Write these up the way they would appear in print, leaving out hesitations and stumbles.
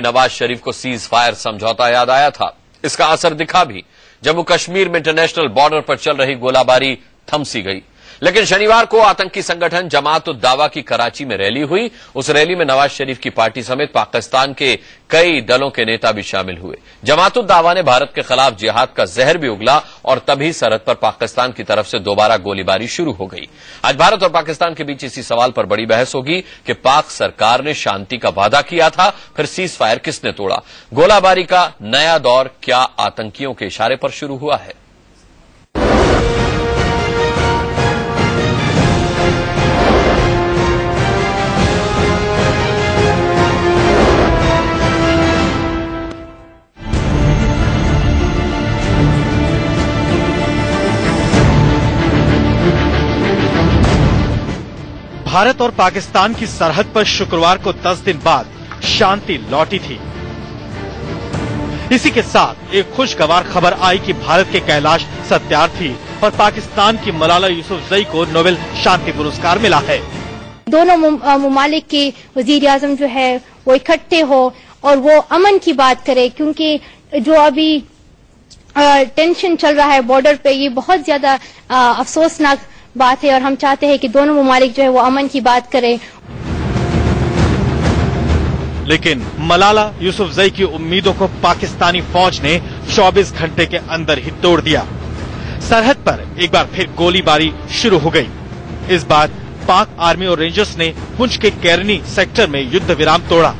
नवाज शरीफ को cease fire समझौता याद आया था। इसका असर दिखा भी। जम्मू कश्मीर में इंटरनेशनल बॉर्डर पर चल रही गोलाबारी थम सी गई, लेकिन शनिवार को आतंकी संगठन जमात उद दावा की कराची में रैली हुई। उस रैली में नवाज शरीफ की पार्टी समेत पाकिस्तान के कई दलों के नेता भी शामिल हुए। जमात उद दावा ने भारत के खिलाफ जिहाद का जहर भी उगला और तभी सरहद पर पाकिस्तान की तरफ से दोबारा गोलीबारी शुरू हो गई। आज भारत और पाकिस्तान के बीच इसी सवाल पर बड़ी बहस होगी कि पाक सरकार ने शांति का वादा किया था, फिर सीज फायर किसने तोड़ा। गोलाबारी का नया दौर क्या आतंकियों के इशारे पर शुरू हुआ है? भारत और पाकिस्तान की सरहद पर शुक्रवार को 10 दिन बाद शांति लौटी थी। इसी के साथ एक खुशगवार खबर आई कि भारत के कैलाश सत्यार्थी और पाकिस्तान की मलाला यूसुफजई को नोबेल शांति पुरस्कार मिला है। दोनों मुमालिक के वजीर आजम जो है वो इकट्ठे हो और वो अमन की बात करे, क्योंकि जो अभी टेंशन चल रहा है बॉर्डर पे, ये बहुत ज्यादा अफसोसनाक बात है और हम चाहते हैं कि दोनों मुमालिक जो है वो अमन की बात करें। लेकिन मलाला यूसुफजई की उम्मीदों को पाकिस्तानी फौज ने 24 घंटे के अंदर ही तोड़ दिया। सरहद पर एक बार फिर गोलीबारी शुरू हो गई। इस बार पाक आर्मी और रेंजर्स ने पुंछ के केरनी सेक्टर में युद्ध विराम तोड़ा।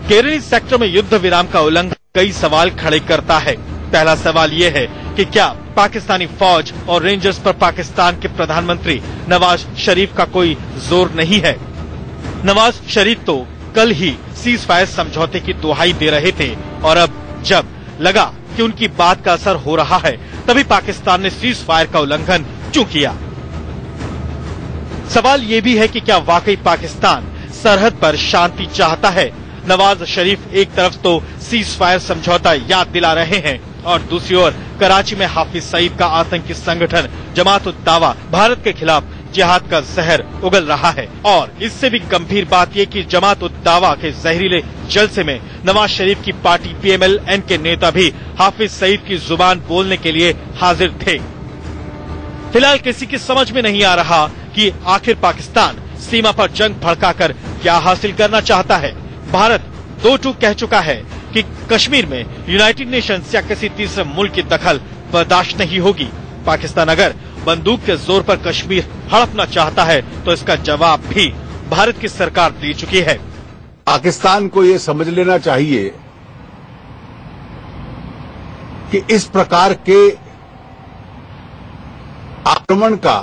केरनी सेक्टर में युद्ध विराम का उल्लंघन कई सवाल खड़े करता है। पहला सवाल ये है कि क्या पाकिस्तानी फौज और रेंजर्स पर पाकिस्तान के प्रधानमंत्री नवाज शरीफ का कोई जोर नहीं है? नवाज शरीफ तो कल ही सीज फायर समझौते की दुहाई दे रहे थे और अब जब लगा कि उनकी बात का असर हो रहा है, तभी पाकिस्तान ने सीज फायर का उल्लंघन क्यों किया? सवाल ये भी है कि क्या वाकई पाकिस्तान सरहद पर शांति चाहता है? नवाज शरीफ एक तरफ तो सीज फायर समझौता याद दिला रहे हैं और दूसरी ओर कराची में हाफिज सईद का आतंकी संगठन जमात उद दावा भारत के खिलाफ जिहाद का जहर उगल रहा है। और इससे भी गंभीर बात यह कि जमात उद दावा के जहरीले जलसे में नवाज शरीफ की पार्टी PMLN के नेता भी हाफिज सईद की जुबान बोलने के लिए हाजिर थे। फिलहाल किसी की समझ में नहीं आ रहा कि आखिर पाकिस्तान सीमा पर जंग भड़काकर क्या हासिल करना चाहता है। भारत दो टूक कह चुका है कि कश्मीर में यूनाइटेड नेशंस या किसी तीसरे मुल्क की दखल बर्दाश्त नहीं होगी। पाकिस्तान अगर बंदूक के जोर पर कश्मीर हड़पना चाहता है तो इसका जवाब भी भारत की सरकार दे चुकी है। पाकिस्तान को ये समझ लेना चाहिए कि इस प्रकार के आक्रमण का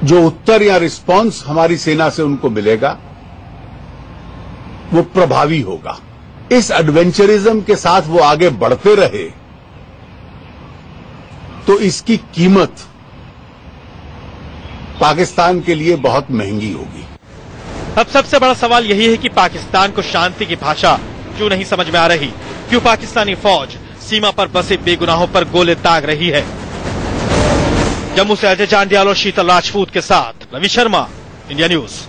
जो उत्तर या रिस्पांस हमारी सेना से उनको मिलेगा वो प्रभावी होगा। इस एडवेंचरिज्म के साथ वो आगे बढ़ते रहे तो इसकी कीमत पाकिस्तान के लिए बहुत महंगी होगी। अब सबसे बड़ा सवाल यही है कि पाकिस्तान को शांति की भाषा क्यों नहीं समझ में आ रही? क्यों पाकिस्तानी फौज सीमा पर बसे बेगुनाहों पर गोले दाग रही है? जम्मू से अजय चांडियाल और शीतल राजपूत के साथ रवि शर्मा, इंडिया न्यूज।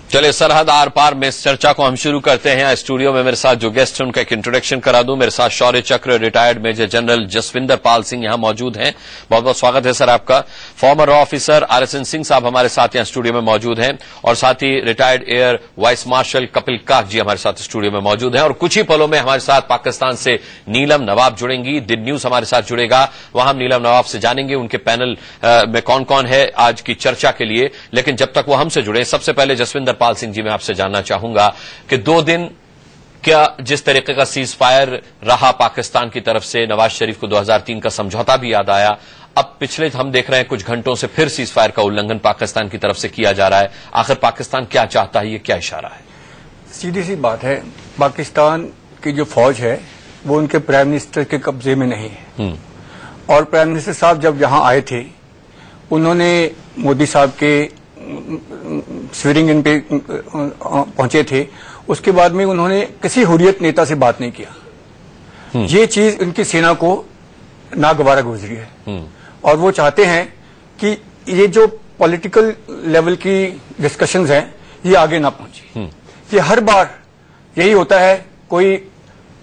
चलिए सरहद आर पार में इस चर्चा को हम शुरू करते हैं। स्टूडियो में मेरे साथ जो गेस्ट हैं उनका एक इंट्रोडक्शन करा दूं। मेरे साथ शौर्य चक्र retired major general Jaswinder Pal Singh यहां मौजूद हैं। बहुत बहुत स्वागत है सर आपका। फॉर्मर रॉ ऑफिसर RSN सिंह साहब हमारे साथ यहां स्टूडियो में मौजूद हैं और साथ ही retired air vice marshal Kapil Kak ji हमारे साथ स्टूडियो में मौजूद हैं। और कुछ ही पलों में हमारे साथ पाकिस्तान से नीलम नवाब जुड़ेंगी। दिन न्यूज हमारे साथ जुड़ेगा, वहां हम नीलम नवाब से जानेंगे उनके पैनल में कौन कौन है आज की चर्चा के लिए। लेकिन जब तक वो हमसे जुड़े, सबसे पहले जसविंदर पाल सिंह जी मैं आपसे जानना चाहूंगा कि 2 दिन क्या जिस तरीके का सीज फायर रहा पाकिस्तान की तरफ से, नवाज शरीफ को 2003 का समझौता भी याद आया, अब पिछले हम देख रहे हैं कुछ घंटों से फिर सीज फायर का उल्लंघन पाकिस्तान की तरफ से किया जा रहा है। आखिर पाकिस्तान क्या चाहता है, ये क्या इशारा है? सीधी सी बात है, पाकिस्तान की जो फौज है वो उनके प्राइम मिनिस्टर के कब्जे में नहीं है। और प्राइम मिनिस्टर साहब जब यहां आए थे, उन्होंने मोदी साहब के स्वीरिंग इन पे पहुंचे थे, उसके बाद में उन्होंने किसी हुर्रियत नेता से बात नहीं किया। ये चीज उनकी सेना को नागवारा गुजरी है। और वो चाहते हैं कि ये जो पॉलिटिकल लेवल की डिस्कशंस हैं ये आगे ना पहुंचे। ये हर बार यही होता है, कोई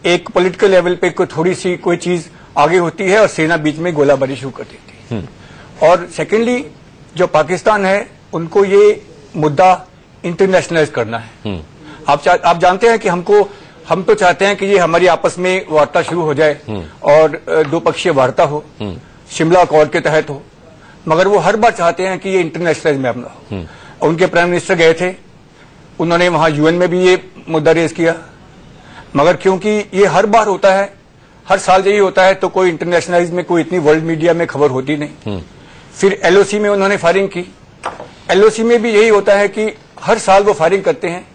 एक पॉलिटिकल लेवल पे कोई थोड़ी सी कोई चीज आगे होती है और सेना बीच में गोलाबारी शुरू कर देती है। और सेकेंडली जो पाकिस्तान है उनको ये मुद्दा इंटरनेशनलाइज करना है। आप जानते हैं कि हम तो चाहते हैं कि ये हमारी आपस में वार्ता शुरू हो जाए और द्विपक्षीय वार्ता हो, शिमला अकॉर्ड के तहत हो, मगर वो हर बार चाहते हैं कि ये इंटरनेशनलाइज मैप ना हो। उनके प्राइम मिनिस्टर गए थे, उन्होंने वहां यूएन में भी ये मुद्दा रेज किया, मगर क्योंकि ये हर बार होता है, हर साल यही होता है, तो कोई इंटरनेशनलाइज में कोई इतनी वर्ल्ड मीडिया में खबर होती नहीं। फिर एलओसी में उन्होंने फायरिंग की, एलओसी में भी यही होता है कि हर साल वो फायरिंग करते हैं,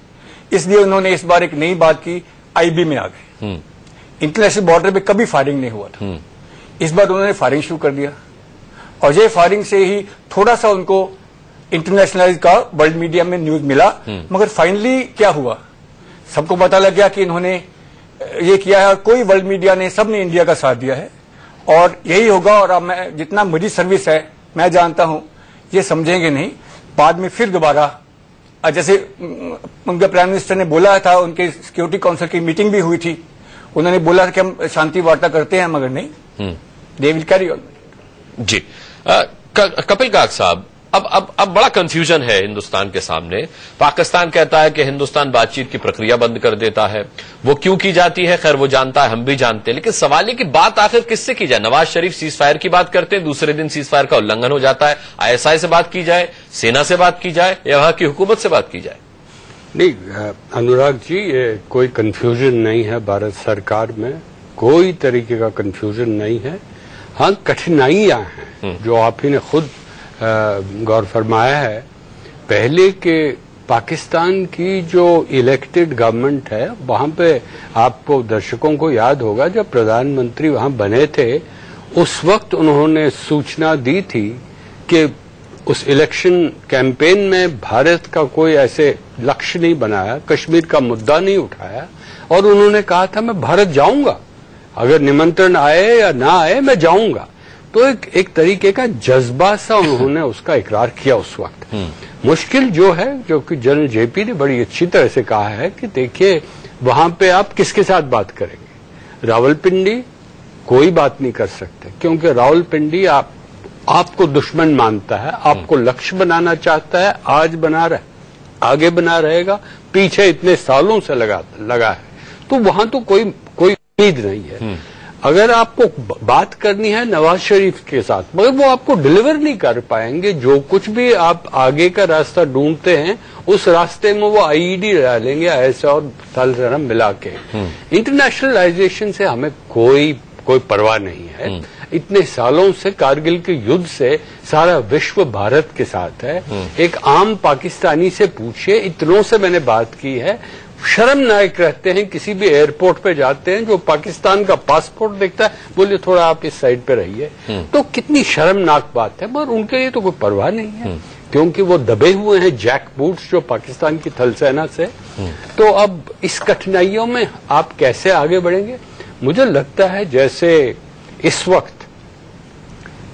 इसलिए उन्होंने इस बार एक नई बात की, आईबी में आ गए। इंटरनेशनल बॉर्डर पे कभी फायरिंग नहीं हुआ था, इस बार उन्होंने फायरिंग शुरू कर दिया। और ये फायरिंग से ही थोड़ा सा उनको इंटरनेशनलाइज का वर्ल्ड मीडिया में न्यूज मिला, मगर फाइनली क्या हुआ, सबको पता लग गया कि इन्होंने ये किया है। कोई वर्ल्ड मीडिया ने, सबने इंडिया का साथ दिया है और यही होगा। और अब मैं जितना मेरी सर्विस है मैं जानता हूं ये समझेंगे नहीं, बाद में फिर दोबारा, जैसे उनके प्राइम मिनिस्टर ने बोला था, उनके सिक्योरिटी काउंसिल की मीटिंग भी हुई थी, उन्होंने बोला था कि हम शांति वार्ता करते हैं, मगर नहीं, दे विल कैरी ऑन। जी कपिल काक साहब, अब बड़ा कंफ्यूजन है हिंदुस्तान के सामने। पाकिस्तान कहता है कि हिंदुस्तान बातचीत की प्रक्रिया बंद कर देता है, वो क्यों की जाती है खैर वो जानता है, हम भी जानते हैं, लेकिन सवाल है कि बात आखिर किससे की जाए। नवाज शरीफ सीज फायर की बात करते हैं, दूसरे दिन सीज फायर का उल्लंघन हो जाता है। आईएसआई से बात की जाए, सेना से बात की जाए, या वहां की हुकूमत से बात की जाए? नहीं अनुराग जी, ये कोई कंफ्यूजन नहीं है भारत सरकार में, कोई तरीके का कंफ्यूजन नहीं है। हाँ, कठिनाइयां हैं जो आप ही ने खुद गौर फरमाया है। पहले के पाकिस्तान की जो इलेक्टेड गवर्नमेंट है, वहां पे आपको दर्शकों को याद होगा जब प्रधानमंत्री वहां बने थे, उस वक्त उन्होंने सूचना दी थी कि उस इलेक्शन कैंपेन में भारत का कोई ऐसे लक्ष्य नहीं बनाया, कश्मीर का मुद्दा नहीं उठाया, और उन्होंने कहा था मैं भारत जाऊंगा, अगर निमंत्रण आए या ना आए मैं जाऊंगा। तो एक तरीके का जज्बा सा उन्होंने उसका इकरार किया उस वक्त। मुश्किल जो है, जो कि जनरल जेपी ने बड़ी अच्छी तरह से कहा है कि देखिए वहां पे आप किसके साथ बात करेंगे। रावलपिंडी कोई बात नहीं कर सकते, क्योंकि रावलपिंडी आपको दुश्मन मानता है, आपको लक्ष्य बनाना चाहता है, आज बना रहा है, आगे बना रहेगा, पीछे इतने सालों से लगा है, तो वहां तो कोई उम्मीद नहीं है। अगर आपको बात करनी है नवाज शरीफ के साथ, मगर वो आपको डिलीवर नहीं कर पाएंगे, जो कुछ भी आप आगे का रास्ता ढूंढते हैं उस रास्ते में वो आईईडी डालेंगे ऐसा और थल मिला के। इंटरनेशनलाइजेशन से हमें कोई परवाह नहीं है। इतने सालों से कारगिल के युद्ध से सारा विश्व भारत के साथ है। एक आम पाकिस्तानी से पूछिए, इतनों से मैंने बात की है, शर्मनाक रहते हैं, किसी भी एयरपोर्ट पे जाते हैं जो पाकिस्तान का पासपोर्ट देखता है बोले थोड़ा आप इस साइड पे रहिए, तो कितनी शर्मनाक बात है। मगर उनके लिए तो कोई परवाह नहीं है, क्योंकि वो दबे हुए हैं जैक बूट्स जो पाकिस्तान की थल सेना से। तो अब इस कठिनाइयों में आप कैसे आगे बढ़ेंगे? मुझे लगता है जैसे इस वक्त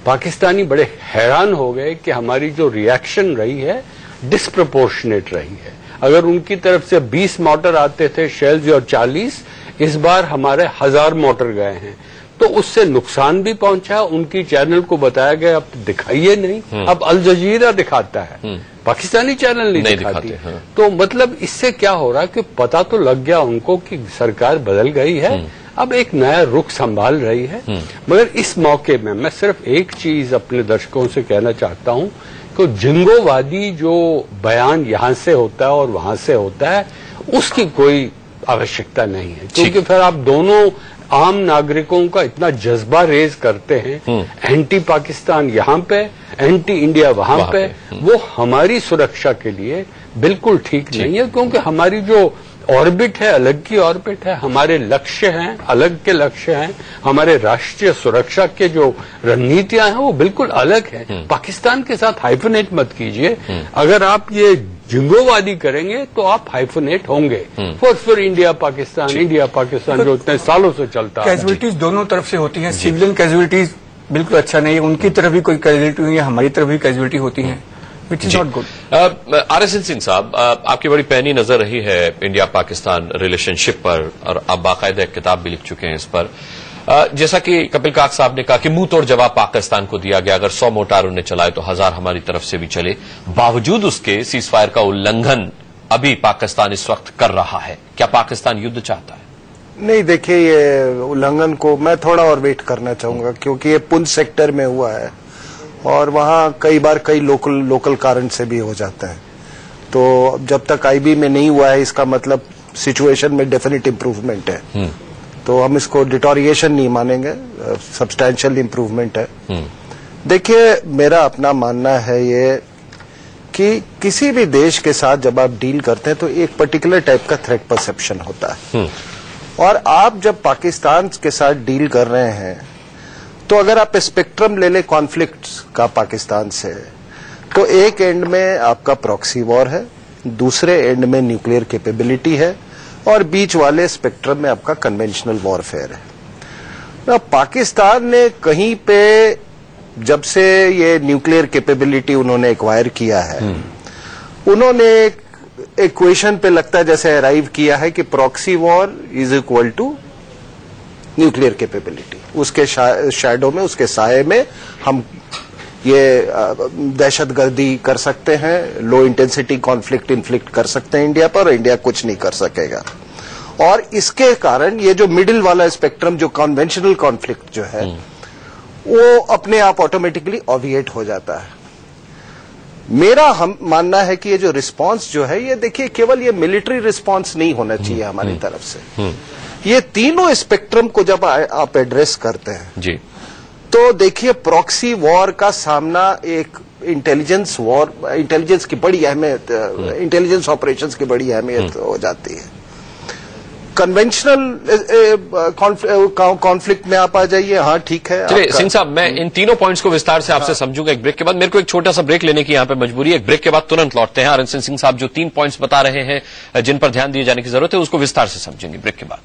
पाकिस्तानी बड़े हैरान हो गए कि हमारी जो रिएक्शन रही है डिस्प्रपोर्शनेट रही है। अगर उनकी तरफ से 20 मोटर आते थे शेल्स और 40, इस बार हमारे 1000 मोटर गए हैं, तो उससे नुकसान भी पहुंचा। उनकी चैनल को बताया गया अब दिखाइए नहीं, अब अल जजीरा दिखाता है, पाकिस्तानी चैनल नहीं दिखाती। तो मतलब इससे क्या हो रहा है कि पता तो लग गया उनको कि सरकार बदल गई है, अब एक नया रुख संभाल रही है। मगर इस मौके में मैं सिर्फ एक चीज अपने दर्शकों से कहना चाहता हूं कि जिंगोवादी जो बयान यहां से होता है और वहां से होता है, उसकी कोई आवश्यकता नहीं है, क्योंकि फिर आप दोनों आम नागरिकों का इतना जज्बा रेज करते हैं, एंटी पाकिस्तान यहां पे, एंटी इंडिया वहां पे, वो हमारी सुरक्षा के लिए बिल्कुल ठीक नहीं है। क्योंकि हमारी जो ऑर्बिट है अलग की ऑर्बिट है, हमारे लक्ष्य हैं अलग के लक्ष्य हैं, हमारे राष्ट्रीय सुरक्षा के जो रणनीतियां हैं वो बिल्कुल अलग है। पाकिस्तान के साथ हाइफनेट मत कीजिए। अगर आप ये जिंगोवादी करेंगे तो आप हाइफनेट होंगे। फॉर इंडिया पाकिस्तान जो इतने सालों से चलता है। कैजुअलिटीज दोनों तरफ से होती हैं, सिविलियन कैजुअलिटीज बिल्कुल अच्छा नहीं है। उनकी तरफ भी कोई कैजुअलिटी हुई है, हमारी तरफ भी कैजुअलिटी होती है, which is not good. RSN Singh साहब, आपकी बड़ी पैनी नजर रही है इंडिया पाकिस्तान रिलेशनशिप पर और आप बाकायदा एक किताब भी लिख चुके हैं इस पर। जैसा कि कपिल काक साहब ने कहा कि मुंह तोड़ जवाब पाकिस्तान को दिया गया, अगर 100 मोर्टार उन्हें चलाए तो 1000 हमारी तरफ से भी चले, बावजूद उसके सीज फायर का उल्लंघन अभी पाकिस्तान इस वक्त कर रहा है। क्या पाकिस्तान युद्ध चाहता है? नहीं, देखिए, ये उल्लंघन को मैं थोड़ा और वेट करना चाहूंगा, क्योंकि ये पुंछ सेक्टर में हुआ है और वहां कई बार कई लोकल कारण से भी हो जाते हैं। तो जब तक आईबी में नहीं हुआ है, इसका मतलब सिचुएशन में डेफिनेट इम्प्रूवमेंट है। तो हम इसको डिटोरिएशन नहीं मानेंगे, सब्सटैंशियल इम्प्रूवमेंट है। देखिए, मेरा अपना मानना है ये कि किसी भी देश के साथ जब आप डील करते हैं तो एक पर्टिकुलर टाइप का थ्रेट परसेप्शन होता है। और आप जब पाकिस्तान के साथ डील कर रहे हैं तो अगर आप स्पेक्ट्रम ले लें कॉन्फ्लिक्ट का पाकिस्तान से, तो एक एंड में आपका प्रॉक्सी वॉर है, दूसरे एंड में न्यूक्लियर कैपेबिलिटी है और बीच वाले स्पेक्ट्रम में आपका कन्वेंशनल वॉरफेयर है। पाकिस्तान ने कहीं पे जब से ये न्यूक्लियर कैपेबिलिटी उन्होंने एक्वायर किया है, उन्होंने एक इक्वेशन पे लगता है जैसे अराइव किया है कि proxy war is equal to nuclear capability. उसके शैडो में, उसके साये में हम ये दहशतगर्दी कर सकते हैं, लो इंटेंसिटी कॉन्फ्लिक्ट इन्फ्लिक्ट कर सकते हैं इंडिया पर, और इंडिया कुछ नहीं कर सकेगा। और इसके कारण ये जो मिडिल वाला स्पेक्ट्रम, जो कन्वेंशनल कॉन्फ्लिक्ट जो है, वो अपने आप ऑटोमेटिकली ऑबिएट हो जाता है। मेरा हम मानना है कि ये जो रिस्पांस जो है, ये देखिए, केवल ये मिलिट्री रिस्पांस नहीं होना चाहिए हमारी तरफ से। ये तीनों स्पेक्ट्रम को जब आप एड्रेस करते हैं जी, तो देखिए, प्रॉक्सी वॉर का सामना एक इंटेलिजेंस वॉर, इंटेलिजेंस की बड़ी अहमियत, इंटेलिजेंस ऑपरेशंस की बड़ी अहमियत हो जाती है। कन्वेंशनल कॉन्फ्लिक्ट में आप आ जाइए, हाँ ठीक है। चलिए सिंह साहब, मैं इन तीनों पॉइंट्स को विस्तार से आपसे समझूंगा एक ब्रेक के बाद। मेरे को एक छोटा सा ब्रेक लेने की यहाँ पे मजबूरी है। एक ब्रेक के बाद तुरंत लौटते हैं। आरएसएन सिंह साहब जो 3 पॉइंट्स बता रहे हैं जिन पर ध्यान दिए जाने की जरूरत है, उसको विस्तार से समझेंगे ब्रेक के बाद।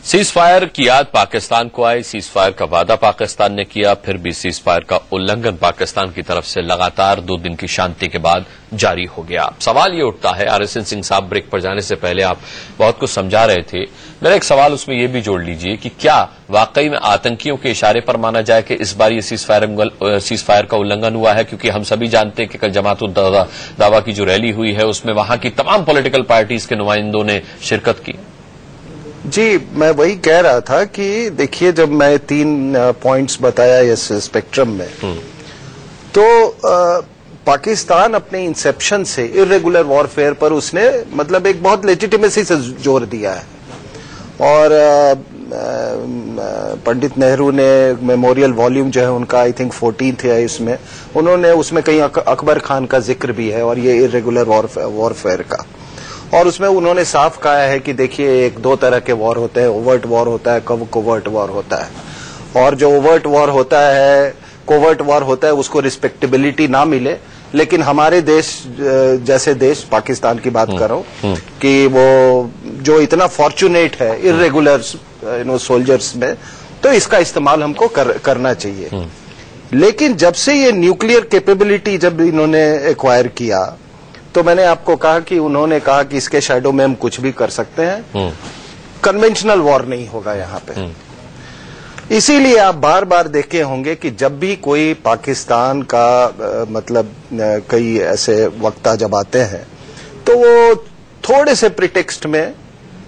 सीज फायर की याद पाकिस्तान को आई, सीज फायर का वादा पाकिस्तान ने किया, फिर भी सीज फायर का उल्लंघन पाकिस्तान की तरफ से लगातार 2 दिन की शांति के बाद जारी हो गया। सवाल ये उठता है, आरएसएन सिंह साहब ब्रेक पर जाने से पहले आप बहुत कुछ समझा रहे थे, मेरा एक सवाल उसमें यह भी जोड़ लीजिए कि क्या वाकई में आतंकियों के इशारे पर माना जाए कि इस बार ये सीज फायर का उल्लंघन हुआ है? क्योंकि हम सभी जानते हैं कि कल जमात-उद-दावा की जो रैली हुई है, उसमें वहां की तमाम पॉलिटिकल पार्टीज के नुमाइंदों ने शिरकत की। जी, मैं वही कह रहा था कि देखिए, जब मैं 3 पॉइंट्स बताया इस स्पेक्ट्रम में, तो पाकिस्तान अपने इंसेप्शन से इर्रेगुलर वॉरफेयर पर उसने मतलब एक बहुत लेजिटिमेसी से जोर दिया है। और पंडित नेहरू ने मेमोरियल वॉल्यूम जो है उनका, आई थिंक 14th है, इसमें उन्होंने उसमें कहीं अकबर खान का जिक्र भी है और ये इर्रेगुलर वॉरफेयर का। और उसमें उन्होंने साफ कहा है कि देखिए, एक 2 तरह के वॉर होते हैं, ओवर्ट वॉर होता है, कोवर्ट वॉर होता है। और जो ओवर्ट वॉर होता है, कोवर्ट वॉर होता है, उसको रिस्पेक्टेबिलिटी ना मिले, लेकिन हमारे देश जैसे देश, पाकिस्तान की बात कर रहा हूं, कि वो जो इतना फॉर्चुनेट है इर्रेगुलर सोल्जर्स में, तो इसका इस्तेमाल हमको करना चाहिए। लेकिन जब से ये न्यूक्लियर कैपेबिलिटी जब इन्होंने एक्वायर किया, तो मैंने आपको कहा कि उन्होंने कहा कि इसके शैडो में हम कुछ भी कर सकते हैं, कन्वेंशनल वॉर नहीं होगा यहां पे। इसीलिए आप बार बार देखे होंगे कि जब भी कोई पाकिस्तान का मतलब कई ऐसे वक्ता जब आते हैं, तो वो थोड़े से प्रिटेक्स्ट में,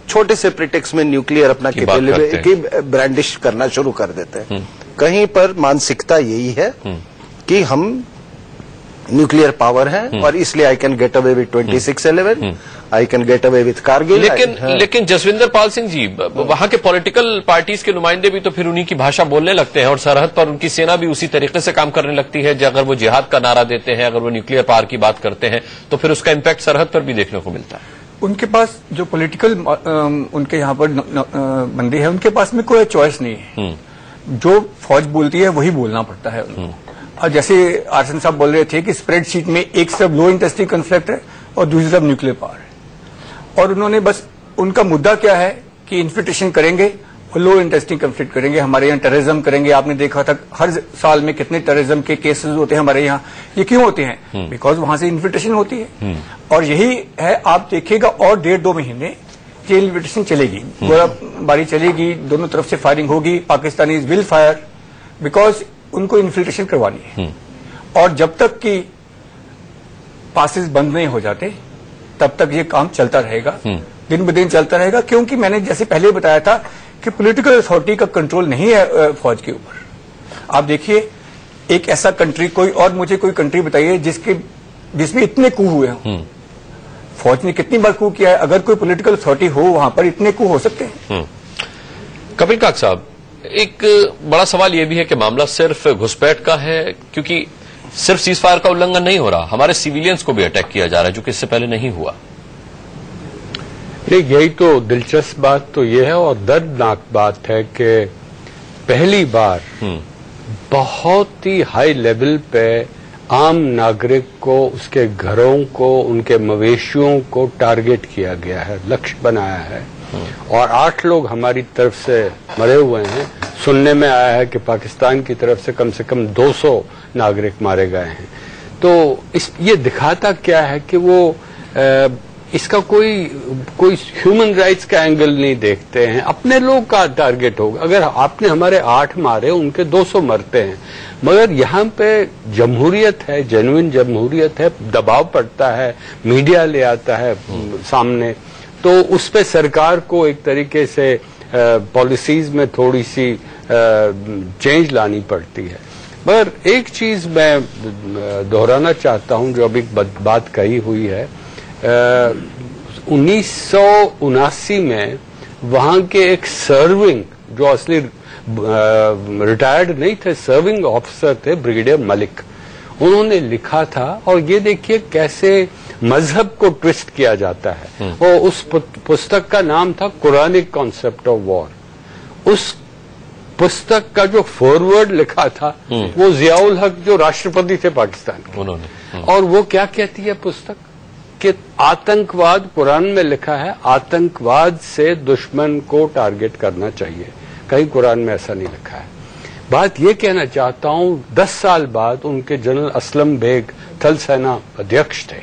छोटे से प्रिटेक्स्ट में न्यूक्लियर अपना कैपेबिलिटी ब्रांडिश करना शुरू कर देते हैं। कहीं पर मानसिकता यही है कि हम न्यूक्लियर पावर है और इसलिए I can get away with 26/11, I can get away with Kargil. लेकिन जसविंदर पाल सिंह जी, वहां के पॉलिटिकल पार्टीज के नुमाइंदे भी तो फिर उन्हीं की भाषा बोलने लगते हैं और सरहद पर उनकी सेना भी उसी तरीके से काम करने लगती है। अगर वो जिहाद का नारा देते हैं, अगर वो न्यूक्लियर पावर की बात करते हैं, तो फिर उसका इम्पैक्ट सरहद पर भी देखने को मिलता है। उनके पास जो पॉलिटिकल उनके यहाँ पर बंदी है, उनके पास में कोई चॉइस नहीं है। जो फौज बोलती है वही बोलना पड़ता है उनको। और जैसे आरएसएन साहब बोल रहे थे कि स्प्रेडशीट में एक तरफ लो इंटेंसिटी कॉन्फ्लिक्ट है और दूसरी तरफ न्यूक्लियर पावर है, और उन्होंने बस उनका मुद्दा क्या है कि इन्फिल्ट्रेशन करेंगे और लो इंटेंसिटी कॉन्फ्लिक्ट करेंगे, हमारे यहाँ टेररिज्म करेंगे। आपने देखा था हर साल में कितने टेररिज्म के केसेस होते हैं हमारे यहाँ। ये क्यों होते हैं? बिकॉज वहां से इन्फिल्ट्रेशन होती है। और यही है, आप देखिएगा और 1.5-2 महीने ये इन्फिल्ट्रेशन चलेगी, गोलाबारी चलेगी, दोनों तरफ से फायरिंग होगी। पाकिस्तानी विल फायर बिकॉज उनको इन्फिल्ट्रेशन करवानी है। और जब तक कि पासेस बंद नहीं हो जाते तब तक ये काम चलता रहेगा, दिन ब दिन चलता रहेगा। क्योंकि मैंने जैसे पहले बताया था कि पॉलिटिकल अथॉरिटी का कंट्रोल नहीं है फौज के ऊपर। आप देखिए एक ऐसा कंट्री, कोई और मुझे कोई कंट्री बताइए जिसमें इतने कू हुए हों। फौज ने कितनी बार कू किया है? अगर कोई पॉलिटिकल अथॉरिटी हो वहां पर इतने कू हो सकते हैं। कपिल काक साहब, एक बड़ा सवाल यह भी है कि मामला सिर्फ घुसपैठ का है, क्योंकि सिर्फ सीज फायर का उल्लंघन नहीं हो रहा, हमारे सिविलियंस को भी अटैक किया जा रहा है जो कि इससे पहले नहीं हुआ। नहीं, यही तो दिलचस्प बात तो यह है और दर्दनाक बात है कि पहली बार बहुत ही हाई लेवल पे आम नागरिक को, उसके घरों को, उनके मवेशियों को टारगेट किया गया है, लक्ष्य बनाया है। और 8 लोग हमारी तरफ से मरे हुए हैं। सुनने में आया है कि पाकिस्तान की तरफ से कम 200 नागरिक मारे गए हैं। तो ये दिखाता क्या है कि वो इसका कोई ह्यूमन राइट्स का एंगल नहीं देखते हैं, अपने लोग का टारगेट होगा। अगर आपने हमारे 8 मारे, उनके 200 मरते हैं, मगर यहाँ पे जमहूरियत है, जेन्युइन जमहूरियत है, दबाव पड़ता है, मीडिया ले आता है सामने, तो उस पे सरकार को एक तरीके से पॉलिसीज में थोड़ी सी चेंज लानी पड़ती है। मगर एक चीज मैं दोहराना चाहता हूं जो अभी बात कही हुई है। 1979 में वहां के एक सर्विंग, जो असली रिटायर्ड नहीं थे, सर्विंग ऑफिसर थे, ब्रिगेडियर मलिक, उन्होंने लिखा था, और ये देखिए कैसे मजहब को ट्विस्ट किया जाता है। और उस पुस्तक का नाम था कुरानिक कॉन्सेप्ट ऑफ वॉर। उस पुस्तक का जो फॉरवर्ड लिखा था वो जियाउल हक, जो राष्ट्रपति थे पाकिस्तान के, उन्होंने। और वो क्या कहती है पुस्तक कि आतंकवाद, कुरान में लिखा है आतंकवाद से दुश्मन को टारगेट करना चाहिए। कहीं कुरान में ऐसा नहीं लिखा है। बात ये कहना चाहता हूं, 10 साल बाद उनके जनरल असलम बेग थल सेना अध्यक्ष थे।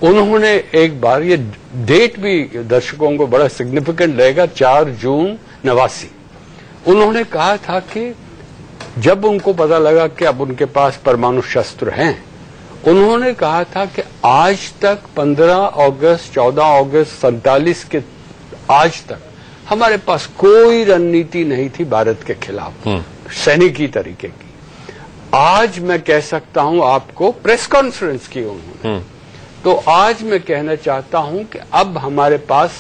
उन्होंने एक बार, ये डेट भी दर्शकों को बड़ा सिग्निफिकेंट रहेगा, 4 जून 89, उन्होंने कहा था कि जब उनको पता लगा कि अब उनके पास परमाणु शस्त्र हैं, उन्होंने कहा था कि आज तक 15 अगस्त 14 अगस्त 47 के आज तक हमारे पास कोई रणनीति नहीं थी भारत के खिलाफ सैनिकी तरीके की। आज मैं कह सकता हूं आपको, प्रेस कॉन्फ्रेंस की उन्होंने, तो आज मैं कहना चाहता हूं कि अब हमारे पास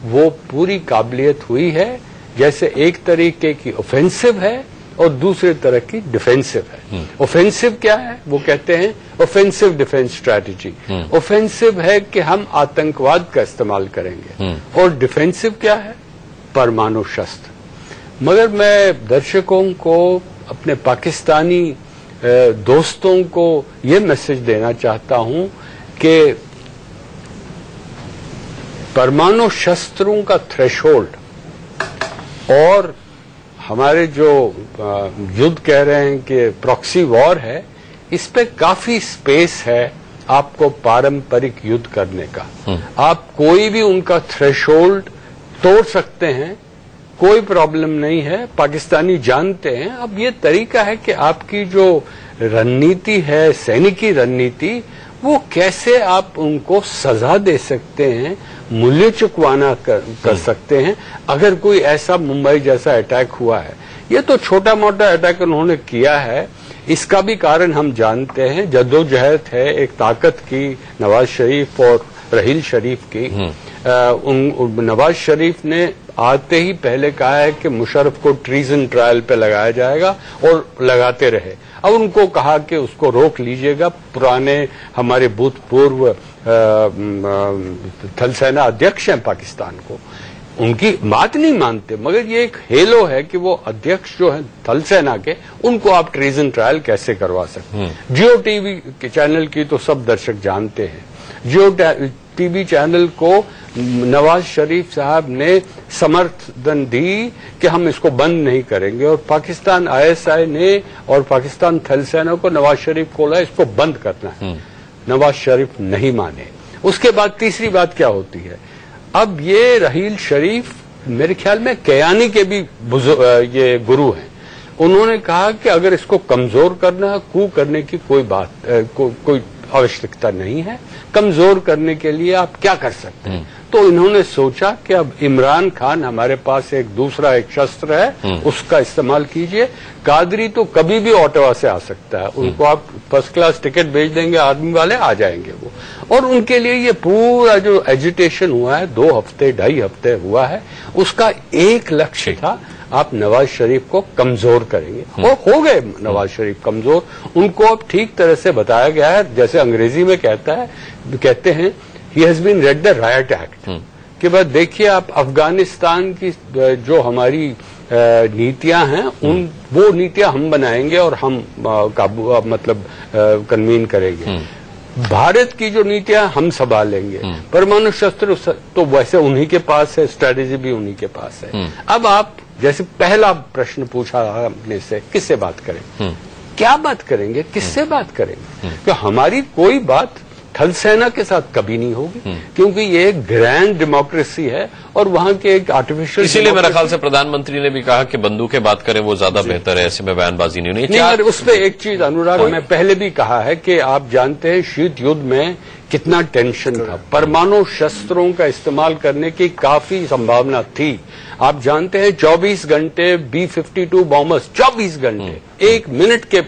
वो पूरी काबिलियत हुई है, जैसे एक तरीके की ऑफेंसिव है और दूसरे तरह की डिफेंसिव है। ऑफेंसिव क्या है? वो कहते हैं ऑफेंसिव डिफेंस स्ट्रैटेजी। ऑफेंसिव है कि हम आतंकवाद का इस्तेमाल करेंगे, और डिफेंसिव क्या है? परमाणु शस्त्र। मगर मैं दर्शकों को, अपने पाकिस्तानी दोस्तों को ये मैसेज देना चाहता हूं कि परमाणु शस्त्रों का थ्रेशोल्ड और हमारे जो युद्ध कह रहे हैं कि प्रॉक्सी वॉर है, इस पे काफी स्पेस है आपको पारंपरिक युद्ध करने का। आप कोई भी उनका थ्रेशोल्ड तोड़ सकते हैं, कोई प्रॉब्लम नहीं है। पाकिस्तानी जानते हैं अब ये तरीका है कि आपकी जो रणनीति है, सैनिकी रणनीति, वो कैसे आप उनको सजा दे सकते हैं, मूल्य चुकवाना कर सकते हैं। अगर कोई ऐसा मुंबई जैसा अटैक हुआ है, ये तो छोटा मोटा अटैक उन्होंने किया है, इसका भी कारण हम जानते हैं। जद्दोजहद है एक ताकत की, नवाज शरीफ और रहील शरीफ की। नवाज शरीफ ने आते ही पहले कहा है कि मुशर्रफ को ट्रीजन ट्रायल पे लगाया जाएगा, और लगाते रहे। अब उनको कहा कि उसको रोक लीजिएगा। पुराने हमारे भूतपूर्व थल सेना अध्यक्ष हैं पाकिस्तान को, उनकी बात नहीं मानते, मगर ये एक हेलो है कि वो अध्यक्ष जो है थल सेना के, उनको आप ट्रीजन ट्रायल कैसे करवा सकते हैं। जियो टीवी के चैनल की तो सब दर्शक जानते हैं। जियो टीवी चैनल को नवाज शरीफ साहब ने समर्थन दी कि हम इसको बंद नहीं करेंगे, और पाकिस्तान आईएसआई ने और पाकिस्तान थल सेना को नवाज शरीफ को बोला इसको बंद करना है। नवाज शरीफ नहीं माने। उसके बाद तीसरी बात क्या होती है, अब ये रहील शरीफ मेरे ख्याल में कयानी के भी ये गुरु हैं। उन्होंने कहा कि अगर इसको कमजोर करना है, कू करने की कोई आवश्यकता नहीं है, कमजोर करने के लिए आप क्या कर सकते हैं। तो इन्होंने सोचा कि अब इमरान खान हमारे पास एक दूसरा एक शस्त्र है, उसका इस्तेमाल कीजिए। कादरी तो कभी भी ओटावा से आ सकता है, उनको आप फर्स्ट क्लास टिकट भेज देंगे, आर्मी वाले आ जाएंगे वो। और उनके लिए ये पूरा जो एजिटेशन हुआ है 2 हफ्ते 2.5 हफ्ते हुआ है, उसका एक लक्ष्य था, आप नवाज शरीफ को कमजोर करेंगे। और हो गए नवाज शरीफ कमजोर। उनको अब ठीक तरह से बताया गया है, जैसे अंग्रेजी में कहते हैं he has been read the riot act, कि बस देखिए आप अफगानिस्तान की जो हमारी नीतियां हैं वो नीतियां हम बनाएंगे और हम काबू कन्वीन करेंगे। भारत की जो नीतियां हम संभालेंगे। परमाणु शस्त्र तो वैसे उन्हीं के पास है, स्ट्रेटेजी भी उन्हीं के पास है। अब आप जैसे पहला प्रश्न पूछा आपने से, किससे बात करें, क्या बात करेंगे, किससे बात करेंगे? तो हमारी कोई बात थल सेना के साथ कभी नहीं होगी, क्योंकि ये एक ग्रैंड डेमोक्रेसी है और वहां के एक आर्टिफिशियल। इसीलिए मेरा ख्याल से प्रधानमंत्री ने भी कहा कि बंदूकें बात करें वो ज्यादा बेहतर है, ऐसे में बयानबाजी नहीं होनी चाहिए। उस पर एक चीज अनुराग, मैं पहले भी कहा है कि आप जानते हैं शीत युद्ध में कितना टेंशन था, परमाणु शस्त्रों का इस्तेमाल करने की काफी संभावना थी। आप जानते हैं 24 घंटे B-52 बॉम्बर्स, 24 घंटे, 1 मिनट के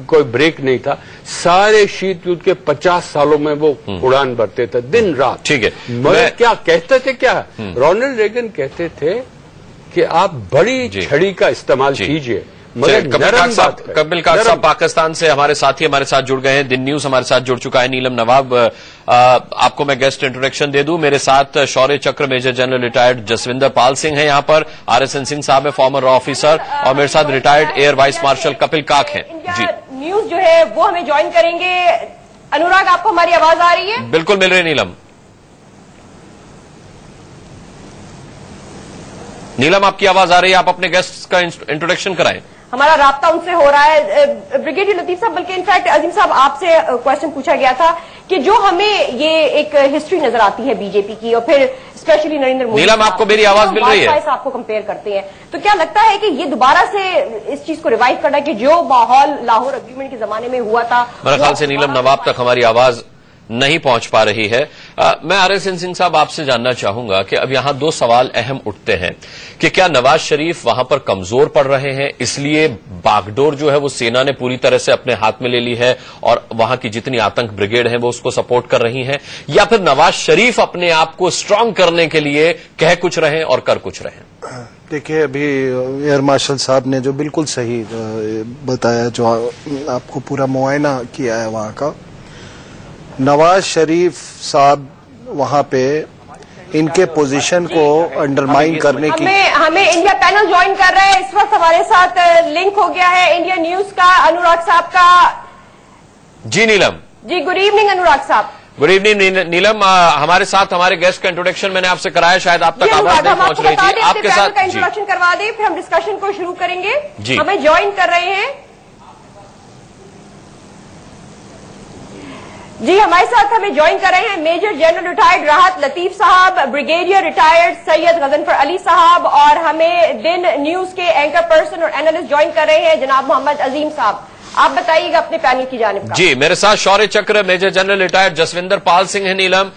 कोई ब्रेक नहीं था। सारे शीत युद्ध के 50 सालों में वो उड़ान भरते थे दिन रात। ठीक है, मगर क्या कहते थे, क्या रोनाल्ड रेगन कहते थे कि आप बड़ी छड़ी का इस्तेमाल कीजिए। कपिल काक साहब पाकिस्तान से हमारे साथी हमारे साथ जुड़ गए हैं, दिन न्यूज हमारे साथ जुड़ चुका है। नीलम नवाब, आपको मैं गेस्ट इंट्रोडक्शन दे दूं। मेरे साथ Shaurya Chakra major general retired Jaswinder Pal Singh हैं, यहाँ पर RSN सिंह साहब है, फॉर्मर रॉ ऑफिसर, और मेरे साथ retired air vice marshal Kapil काक हैं। जी, न्यूज जो है वो हमें ज्वाइन करेंगे। अनुराग, आपको हमारी आवाज आ रही है? बिल्कुल मिल रही है नीलम। नीलम, आपकी आवाज आ रही है, आप अपने गेस्ट का इंट्रोडक्शन कराएं। हमारा राब्ता उनसे हो रहा है। ब्रिगेडियर लतीफ साहब, बल्कि इनफैक्ट अजीम साहब आपसे क्वेश्चन पूछा गया था कि जो हमें ये एक हिस्ट्री नजर आती है बीजेपी की, और फिर स्पेशली नरेंद्र मोदी। नीलम, आपको मेरी आवाज मिल रही है? आपको कंपेयर करते हैं तो क्या लगता है कि ये दोबारा से इस चीज को रिवाइव करना कि जो माहौल लाहौर एग्रीमेंट के जमाने में हुआ था? मेरे ख्याल से नीलम नवाब तक हमारी आवाज नहीं पहुंच पा रही है। मैं RSN सिंह साहब आपसे जानना चाहूंगा कि अब यहां 2 सवाल अहम उठते हैं कि क्या नवाज शरीफ वहां पर कमजोर पड़ रहे हैं, इसलिए बागडोर जो है वो सेना ने पूरी तरह से अपने हाथ में ले ली है और वहां की जितनी आतंक ब्रिगेड है वो उसको सपोर्ट कर रही है, या फिर नवाज शरीफ अपने आप को स्ट्रांग करने के लिए कह कुछ रहे और कर कुछ रहे? देखिए, अभी एयर मार्शल साहब ने जो बिल्कुल सही बताया, जो आपको पूरा मुआयना किया है वहां का, नवाज शरीफ साहब वहां पे इनके पोजीशन को अंडरमाइन करने की हमें इंडिया पैनल ज्वाइन कर रहे हैं इस वक्त। हमारे साथ लिंक हो गया है इंडिया न्यूज का अनुराग साहब का। जी नीलम। जी, गुड इवनिंग अनुराग साहब। गुड इवनिंग नीलम, हमारे साथ हमारे गेस्ट का इंट्रोडक्शन मैंने आपसे कराया, शायद आप तक आवाज नहीं पहुंच रही थी। आपके साथ का इंट्रोडक्शन करवा दें, फिर हम डिस्कशन को शुरू करेंगे। जी, हमें ज्वाइन कर रहे हैं। जी, हमारे साथ हमें ज्वाइन कर रहे हैं मेजर जनरल रिटायर्ड राहत लतीफ साहब, ब्रिगेडियर रिटायर्ड सैयद गजनफर अली साहब, और हमें दिन न्यूज के एंकर पर्सन और एनालिस्ट ज्वाइन कर रहे हैं जनाब मोहम्मद अजीम साहब। आप बताइएगा अपने पैनल की जानिब का। जी, मेरे साथ Shaurya Chakra major general retired Jaswinder Pal Singh है नीलम,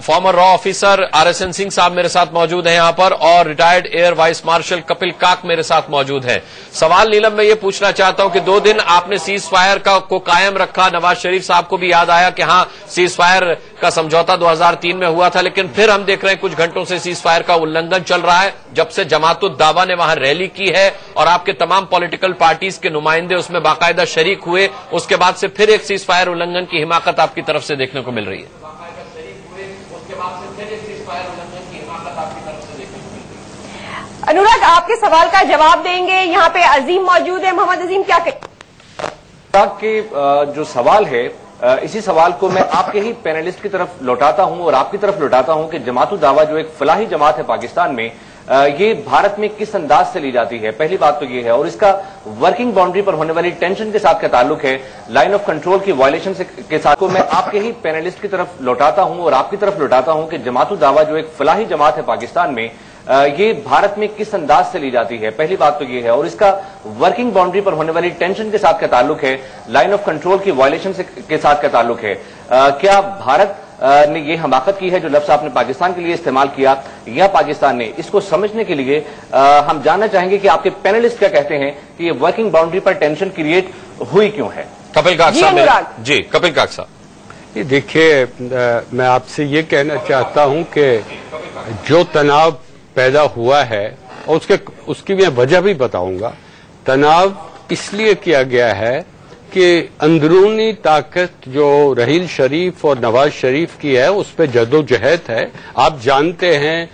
फॉर्मर रॉ ऑफिसर RSN सिंह साहब मेरे साथ मौजूद हैं यहां पर, और retired air vice marshal Kapil Kak मेरे साथ मौजूद हैं। सवाल नीलम मैं ये पूछना चाहता हूं कि 2 दिन आपने सीज फायर को कायम रखा, नवाज शरीफ साहब को भी याद आया कि हां सीज फायर का समझौता 2003 में हुआ था, लेकिन फिर हम देख रहे हैं कुछ घंटों से सीज फायर का उल्लंघन चल रहा है। जब से जमातुद दावा ने वहां रैली की है और आपके तमाम पॉलिटिकल पार्टीज के नुमाइंदे उसमें बाकायदा शरीक हुए, उसके बाद से फिर एक सीज फायर उल्लंघन की हिमाकत आपकी तरफ से देखने को मिल रही है। अनुराग, आपके सवाल का जवाब देंगे, यहाँ पे अजीम मौजूद है। मोहम्मद अजीम, क्या कहें? कि जो सवाल है इसी सवाल को मैं आपके ही पैनलिस्ट की तरफ लौटाता हूं और आपकी तरफ लौटाता हूं कि जमात उद दावा जो एक फलाही जमात है पाकिस्तान में, ये भारत में किस अंदाज से ली जाती है। पहली बात तो ये है, और इसका वर्किंग बाउंड्री पर होने वाली टेंशन के साथ क्या ताल्लुक है, लाइन ऑफ कंट्रोल की वायलेशन के साथ को मैं आपके ही पैनलिस्ट की तरफ लौटाता हूं और आपकी तरफ लौटाता हूं कि जमात उद दावा जो एक फलाही जमात है पाकिस्तान में, ये भारत में किस अंदाज से ली जाती है। पहली बात तो ये है, और इसका वर्किंग बाउंड्री पर होने वाली टेंशन के साथ क्या ताल्लुक है, लाइन ऑफ कंट्रोल की वायलेशन के साथ क्या ताल्लुक है। क्या भारत ने ये हमाकत की है जो लफ्ज आपने पाकिस्तान के लिए इस्तेमाल किया, या पाकिस्तान ने? इसको समझने के लिए हम जानना चाहेंगे कि आपके पैनलिस्ट क्या कहते हैं कि ये वर्किंग बाउंड्री पर टेंशन क्रिएट हुई क्यों है। कपिल काक साहब। जी कपिल काक साहब। ये देखिए, मैं आपसे ये कहना चाहता हूं कि जो तनाव पैदा हुआ है और उसकी मैं वजह भी बताऊंगा। तनाव इसलिए किया गया है कि अंदरूनी ताकत जो रहील शरीफ और नवाज शरीफ की है उस पर जदोजहद है। आप जानते हैं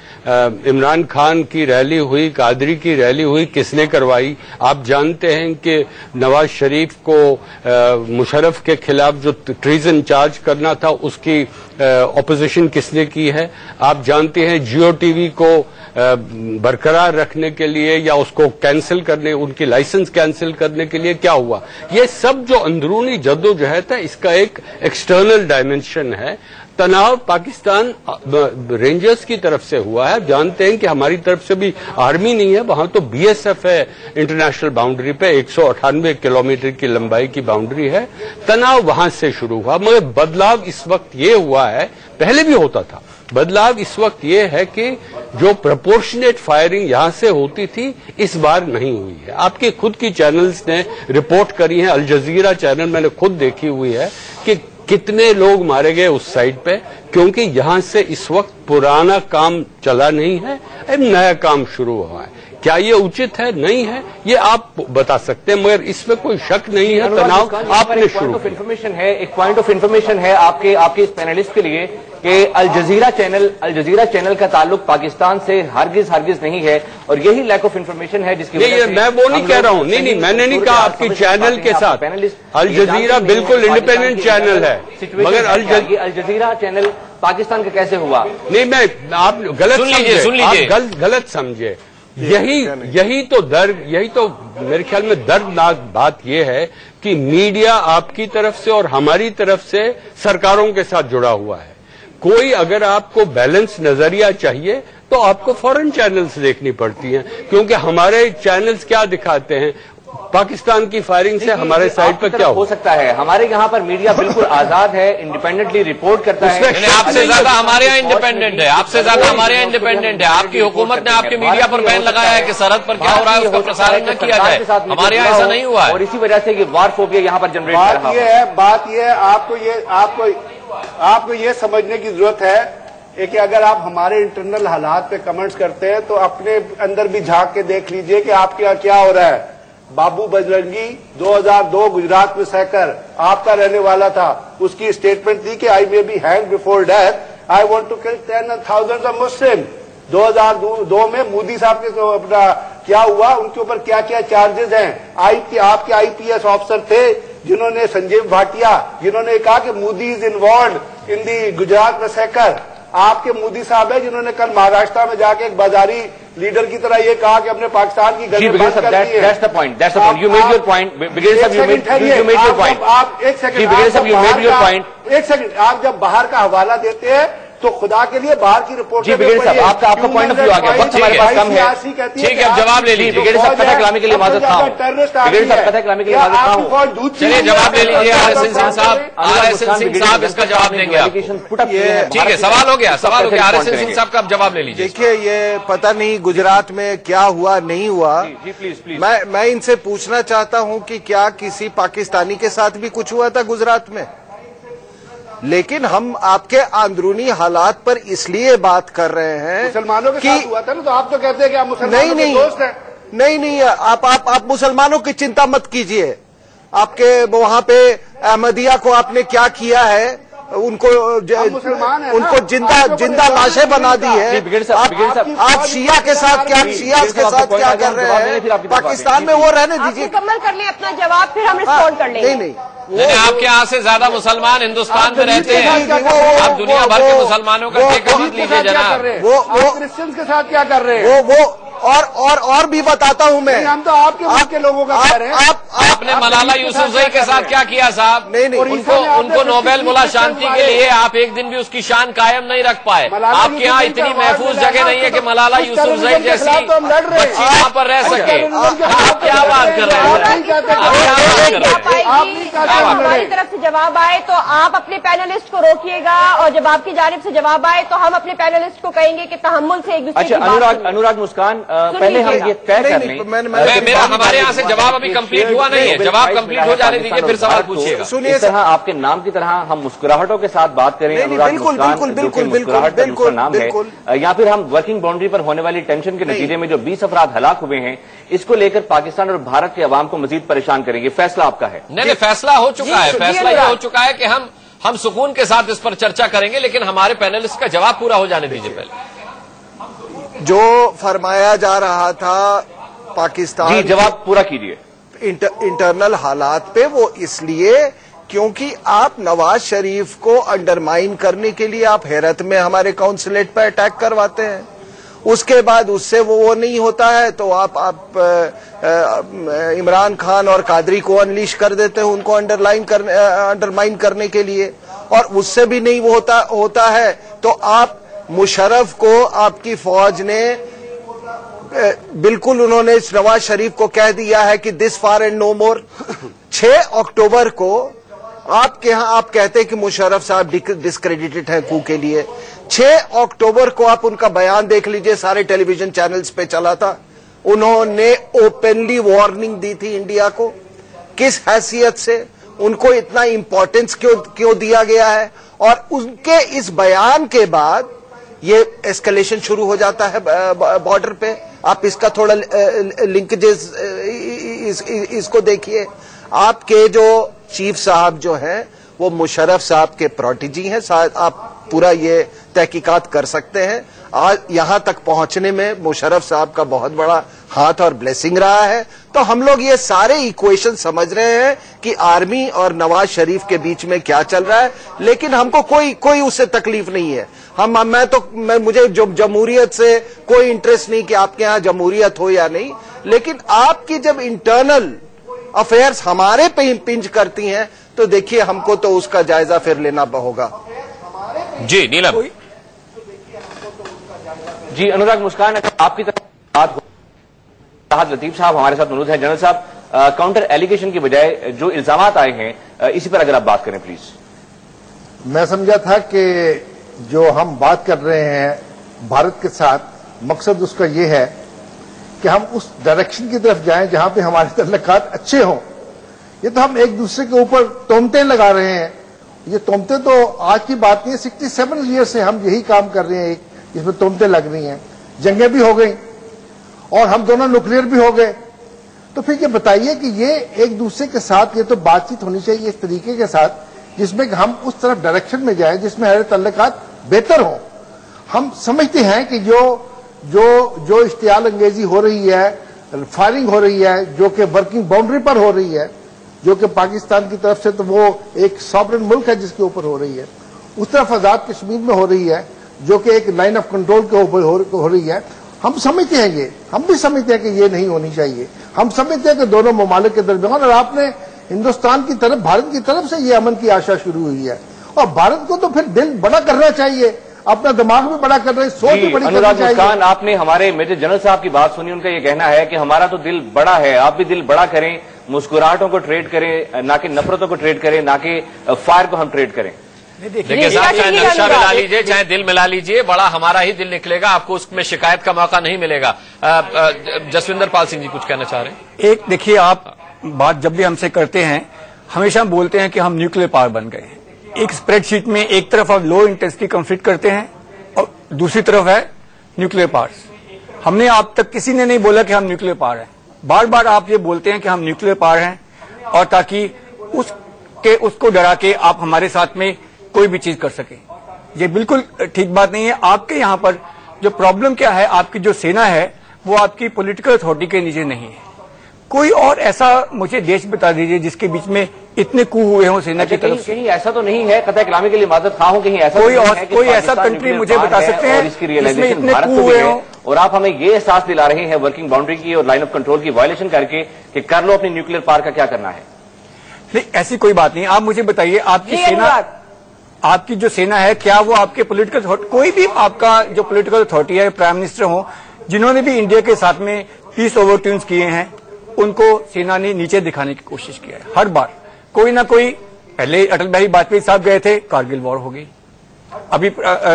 इमरान खान की रैली हुई, कादरी की रैली हुई, किसने करवाई? आप जानते हैं कि नवाज शरीफ को मुशर्रफ के खिलाफ जो ट्रीजन चार्ज करना था उसकी ऑपोजिशन किसने की है? आप जानते हैं जियो टीवी को बरकरार रखने के लिए या उसको कैंसिल करने, उनकी लाइसेंस कैंसिल करने के लिए क्या हुआ? ये सब जो अंदरूनी जद्दोजहद है इसका एक एक्सटर्नल डायमेंशन है। तनाव पाकिस्तान रेंजर्स की तरफ से हुआ है। जानते हैं कि हमारी तरफ से भी आर्मी नहीं है, वहां तो बीएसएफ है। इंटरनेशनल बाउंड्री पे 198 किलोमीटर की लंबाई की बाउंड्री है। तनाव वहां से शुरू हुआ, मगर बदलाव इस वक्त ये हुआ है, पहले भी होता था। बदलाव इस वक्त ये है कि जो प्रोपोर्शनेट फायरिंग यहां से होती थी इस बार नहीं हुई है। आपके खुद की चैनल्स ने रिपोर्ट करी है, अल जजीरा चैनल मैंने खुद देखी हुई है कि कितने लोग मारे गए उस साइड पे, क्योंकि यहां से इस वक्त पुराना काम चला नहीं है, अब नया काम शुरू हुआ है। क्या ये उचित है? नहीं है, ये आप बता सकते हैं, मगर इसमें कोई शक नहीं है। तनाव आपने शुरू किया। एक पॉइंट ऑफ इंफॉर्मेशन है आपके इस पैनलिस्ट के लिए कि अल जजीरा चैनल का ताल्लुक पाकिस्तान से हरगिज नहीं है, और यही लैक ऑफ इंफॉर्मेशन है जिसकी वजह से मैं वो नहीं कह रहा हूं। नहीं, मैंने नहीं कहा आपकी चैनल के साथ। अल जजीरा बिल्कुल इंडिपेंडेंट चैनल है, मगर अल जजीरा चैनल पाकिस्तान का कैसे हुआ? नहीं, मैं आप गलत समझे। यही तो मेरे ख्याल में दर्दनाक बात यह है कि मीडिया आपकी तरफ से और हमारी तरफ से सरकारों के साथ जुड़ा हुआ है। कोई अगर आपको बैलेंस नजरिया चाहिए तो आपको फॉरेन चैनल्स देखनी पड़ती हैं, क्योंकि हमारे चैनल्स क्या दिखाते हैं? पाकिस्तान की फायरिंग से हमारे साइड पर क्या हो सकता है? हमारे यहाँ पर मीडिया बिल्कुल आजाद है, इंडिपेंडेंटली रिपोर्ट करता है। आपसे ज्यादा हमारे यहाँ इंडिपेंडेंट है, आपसे ज्यादा हमारे यहाँ इंडिपेंडेंट है। आपकी हुकूमत ने आपके मीडिया पर बैन लगाया है कि सरहद पर क्या हो रहा है उसका प्रसारण न किया जाए। हमारे यहाँ ऐसा नहीं हुआ है, और इसी वजह से वारफोबिया यहाँ पर जनरेट कर रहा है। बात ये है, आपको ये समझने की जरूरत है कि अगर आप हमारे इंटरनल हालात पे कमेंट्स करते हैं तो अपने अंदर भी झांक के देख लीजिए कि आपके यहाँ क्या हो रहा है। बाबू बजरंगी 2002 गुजरात में सहकर आपका रहने वाला था, उसकी स्टेटमेंट थी कि I may be hang before death, I want to kill 10,000 of Muslim. 2002 में मोदी साहब के तो अपना क्या हुआ, उनके ऊपर क्या क्या चार्जेस हैं? आपके आईपीएस ऑफिसर थे जिन्होंने, संजीव भाटिया, जिन्होंने कहा कि मोदी इज इन्वॉल्व इन दी गुजरात में सहकर। आपके मोदी साहब है जिन्होंने कल महाराष्ट्र में जाके एक बाजारी लीडर की तरह ये कहा कि अपने पाकिस्तान की गजब बंद कर दी है। That's the point. You made your point. Brigadier साहब, you made your point. आप एक सेकंड, एक सेकंड, आप जब बाहर का हवाला देते हैं तो खुदा के लिए बाहर की रिपोर्ट। जी ब्रिगेडियर साहब, आपका पॉइंट ऑफ व्यू आ गया, वक्त हमारे पास कम है। ठीक है, अब जवाब ले लीजिए। ब्रिगेडियर साहब कथा कलामी के लिए माजरत खाओ। ब्रिगेडियर साहब कथा कलामी के लिए माजरत खाओ। चलिए जवाब ले लीजिए। आरएसएन सिंह साहब इसका जवाब देंगे आप। ठीक है, सवाल हो गया। आरएसएन सिंह साहब का अब जवाब ले लीजिए। देखिए, ये पता नहीं गुजरात में क्या हुआ नहीं हुआ। प्लीज मैं इनसे पूछना चाहता हूं कि क्या किसी पाकिस्तानी के साथ भी कुछ हुआ था गुजरात में? लेकिन हम आपके अंदरूनी हालात पर इसलिए बात कर रहे हैं, मुसलमानों के साथ हुआ था ना, तो आप तो कहते हैं कि आप मुसलमानों के दोस्त हैं। नहीं, आप मुसलमानों की चिंता मत कीजिए। आपके वहां पे अहमदिया को आपने क्या किया है, उनको उनको जिंदा लाशें बना दी है। आप शिया के साथ क्या कर रहे हैं? पाकिस्तान में वो रहने दीजिए। मुकम्मल कर लें अपना जवाब, फिर हम रिस्पॉन्ड कर लेंगे। नहीं आपके यहाँ से ज्यादा मुसलमान हिंदुस्तान में रहते हैं, आप दुनिया भर के मुसलमानों का ठेका मत लीजिए जनाब। वो क्रिश्चियन के साथ क्या कर रहे हैं? वो और भी बताता हूँ मैं। हम तो आपके मुल्क के लोगों का कह रहे हैं। आपने मलाला यूसुफजई के साथ क्या किया साहब? नहीं उनको नोबेल मिला शांति के लिए, आप एक दिन भी उसकी शान कायम नहीं रख पाए। आपके यहाँ इतनी महफूज जगह नहीं है कि मलाला यूसुफजई जैसी बच्ची यहाँ पर रह सके। आप क्या बात कर रहे हैं? हमारी तरफ से जवाब आए तो आप अपने पैनलिस्ट को रोकिएगा, और जब आपकी जानिब से जवाब आए तो हम अपने पैनलिस्ट को कहेंगे कि तहम्मुल से एक दूसरे की बात अच्छा, अनुराग मुस्कान, पहले हम ये तय कर लें। मेरा हमारे यहाँ से जवाब अभी कंप्लीट हुआ नहीं है, जवाब कंप्लीट हो जाने दीजिए, फिर सवाल पूछिएगा। इस तरह आपके नाम की तरह हम मुस्कुराहटों के साथ बात करें, अनुराग मुस्कान जो कि मुस्कुराहट का दूसरा नाम है, या फिर हम वर्किंग बाउंड्री पर होने वाली टेंशन के नतीजे में जो 20 अफराद हलाक हुए हैं, इसको लेकर पाकिस्तान और भारत के अवाम को मजीद परेशान करेंगे। फैसला आपका है? नहीं, फैसला हो चुका है। फैसला ये हो चुका है कि हम सुकून के साथ इस पर चर्चा करेंगे, लेकिन हमारे पैनलिस्ट का जवाब पूरा हो जाने दीजिए पहले। जो फरमाया जा रहा था पाकिस्तान, जी जवाब पूरा कीजिए। इंटरनल हालात पे, वो इसलिए क्योंकि आप नवाज शरीफ को अंडरमाइन करने के लिए आप हैरत में हमारे काउंसलेट पर अटैक करवाते हैं। उसके बाद उससे वो नहीं होता है तो आप इमरान खान और कादरी को अनलीश कर देते हैं उनको अंडरमाइन करने के लिए, और उससे भी नहीं वो होता है तो आप मुशर्रफ को, आपकी फौज ने बिल्कुल, उन्होंने नवाज शरीफ को कह दिया है कि दिस फार एंड नो मोर। 6 अक्टूबर को आपके यहां आप कहते हैं कि मुशर्रफ साहब डिस्क्रेडिटेड हैं कू के लिए। 6 अक्टूबर को आप उनका बयान देख लीजिए, सारे टेलीविजन चैनल्स पे चला था। उन्होंने ओपनली वार्निंग दी थी इंडिया को। किस हैसियत से उनको इतना इंपॉर्टेंस क्यों दिया गया है? और उनके इस बयान के बाद ये एस्केलेशन शुरू हो जाता है बॉर्डर पे। आप इसका थोड़ा लिंकेजेस इसको देखिए। आपके जो चीफ साहब जो हैं वो मुशर्रफ साहब के प्रोटेजी हैं, शायद आप पूरा ये तहकीकात कर सकते हैं। आज यहां तक पहुंचने में मुशर्रफ साहब का बहुत बड़ा हाथ और ब्लेसिंग रहा है। तो हम लोग ये सारे इक्वेशन समझ रहे हैं कि आर्मी और नवाज शरीफ के बीच में क्या चल रहा है, लेकिन हमको कोई उससे तकलीफ नहीं है। मुझे जो जमहूरियत से कोई इंटरेस्ट नहीं कि आपके यहां जमहूरियत हो या नहीं, लेकिन आपकी जब इंटरनल अफेयर्स हमारे पे पिंच करती हैं तो देखिए हमको तो उसका जायजा फिर लेना होगा। जी नीलम जी, अनुराग मुस्कान, आपकी तरफ बात हो, राहत लतीफ साहब हमारे साथ मौजूद हैं। जनरल साहब, काउंटर एलिगेशन की बजाय जो इल्जामात आए हैं इसी पर अगर आप बात करें प्लीज। मैं समझा था कि जो हम बात कर रहे हैं भारत के साथ, मकसद उसका ये है कि हम उस डायरेक्शन की तरफ जाएं जहां पे हमारे तल्लुकात अच्छे हों। ये तो हम एक दूसरे के ऊपर तोमतें लगा रहे हैं। ये तोमतें तो आज की बात नहीं है, 67 ईयर से हम यही काम कर रहे हैं, इसमें तोमतें लग रही हैं। जंगें भी हो गई और हम दोनों न्यूक्लियर भी हो गए। तो फिर ये बताइए कि ये एक दूसरे के साथ ये तो बातचीत होनी चाहिए इस तरीके के साथ जिसमें हम उस तरफ डायरेक्शन में जाएं जिसमें हमारे तल्लुकात बेहतर हो। हम समझते हैं कि जो इश्तियाल अंगेजी हो रही है, फायरिंग हो रही है, जो कि वर्किंग बाउंड्री पर हो रही है, जो कि पाकिस्तान की तरफ से तो वो एक सॉवरेन मुल्क है जिसके ऊपर हो रही है, उस तरफ आजाद कश्मीर में हो रही है जो कि एक लाइन ऑफ कंट्रोल के ऊपर हो रही है। हम समझते हैं ये, हम भी समझते हैं कि ये नहीं होनी चाहिए। हम समझते हैं कि दोनों ममालिक के दरमियान, और आपने हिंदुस्तान की तरफ, भारत की तरफ से ये अमन की आशा शुरू हुई है, और भारत को तो फिर दिल बड़ा करना चाहिए, अपना दिमाग भी बड़ा करना चाहिए, सोच भी बड़ी करनी चाहिए। आपने हमारे मेजर जनरल साहब की बात सुनी, उनका ये कहना है कि हमारा तो दिल बड़ा है, आप भी दिल बड़ा करें, मुस्कुराहटों को ट्रेड करें, ना कि नफरतों को ट्रेड करें, ना कि फायर को हम ट्रेड करें। देखिए साहब, चाहे नक्शा मिला लीजिए, चाहे दिल मिला लीजिए, बड़ा हमारा ही दिल निकलेगा, आपको उसमें शिकायत का मौका नहीं मिलेगा। जसविंदर पाल सिंह जी कुछ कहना चाह रहे हैं। एक देखिए, आप बात जब भी हमसे करते हैं हमेशा हम बोलते हैं कि हम न्यूक्लियर पावर बन गए। एक स्प्रेडशीट में एक तरफ आप लो इंटेंसिटी कॉन्फ्लिक्ट करते हैं और दूसरी तरफ है न्यूक्लियर पावर्स। हमने आप तक किसी ने नहीं बोला कि हम न्यूक्लियर पावर हैं। बार बार आप ये बोलते हैं कि हम न्यूक्लियर पावर हैं, और ताकि उसको डरा के आप हमारे साथ में कोई भी चीज कर सके। ये बिल्कुल ठीक बात नहीं है। आपके यहाँ पर जो प्रॉब्लम क्या है, आपकी जो सेना है वो आपकी पॉलिटिकल अथॉरिटी के नीचे नहीं है। कोई और ऐसा मुझे देश बता दीजिए जिसके बीच में इतने कू हुए हों सेना की तरफ से। कहीं ऐसा तो नहीं है, कतई कलामी के लिए माजरत खा हूं, कहीं ऐसा कोई ऐसा कंट्री मुझे बता सकते हैं जिसमें इतने कू हुए हों? और आप हमें ये एहसास दिला रहे हैं वर्किंग बाउंड्री की और लाइन ऑफ कंट्रोल की वायलेशन करके कि कर लो अपनी न्यूक्लियर पावर का क्या करना है। नहीं, ऐसी कोई बात नहीं। आप मुझे बताइए, आपकी सेना, आपकी जो सेना है, क्या वो आपके पॉलिटिकल, कोई भी आपका जो पॉलिटिकल अथॉरिटी है, प्राइम मिनिस्टर हो, जिन्होंने भी इंडिया के साथ में पीस ओवरट्यून्स किए हैं, उनको सेना ने नीचे दिखाने की कोशिश की है। हर बार कोई ना कोई, पहले अटल बिहारी वाजपेयी साहब गए थे, कारगिल वॉर हो गई। अभी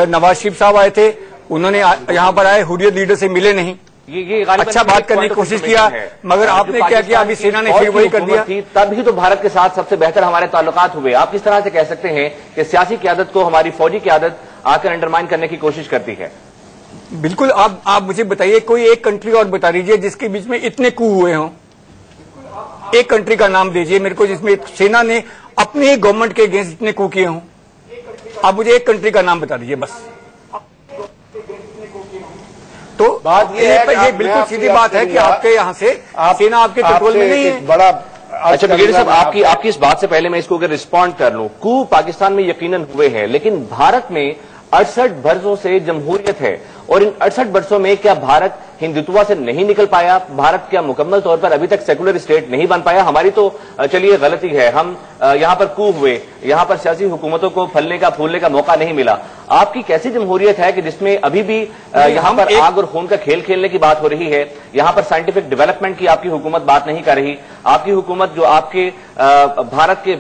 नवाज शरीफ साहब आए थे, उन्होंने यहाँ पर आए, हुर्रियत लीडर से मिले नहीं, ये अच्छा बात करने की कोशिश किया, मगर आपने क्या किया, अभी सेना ने फिर वही कर दिया। तब ही तो भारत के साथ सबसे बेहतर हमारे ताल्लुकात हुए। आप किस तरह से कह सकते हैं कि सियासी क़यादत को हमारी फौजी क़यादत आकर अंडरमाइन करने की कोशिश करती है? बिल्कुल। आप मुझे बताइए, कोई एक कंट्री और बता दीजिए जिसके बीच में इतने कू हुए हों। एक कंट्री का नाम दीजिए मेरे को जिसमें सेना ने अपने गवर्नमेंट के अगेंस्ट इतने कू किए हों। आप मुझे एक कंट्री का नाम बता दीजिए बस। तो बात ये बिल्कुल सीधी बात है कि आपके यहाँ से सेना आपके कंट्रोल में नहीं है। बड़ा अच्छा ब्रिगेडियर साहब, आपकी इस बात से पहले मैं इसको अगर रिस्पॉन्ड कर लूं, कू पाकिस्तान में यकीनन हुए हैं, लेकिन भारत में 68 बरसों से जमहूरियत है और इन 68 बरसों में क्या भारत हिंदुत्व से नहीं निकल पाया? भारत क्या मुकम्मल तौर पर अभी तक सेकुलर स्टेट नहीं बन पाया? हमारी तो चलिए गलती है, हम यहाँ पर कू हुए, यहाँ पर सियासी हुकूमतों को फलने का फूलने का मौका नहीं मिला। आपकी कैसी जमहूरियत है कि जिसमें अभी भी यहाँ पर आग और खून का खेल खेलने की बात हो रही है? यहाँ पर साइंटिफिक डेवलपमेंट की आपकी हुकूमत बात नहीं कर रही। आपकी हुकूमत जो आपके भारत के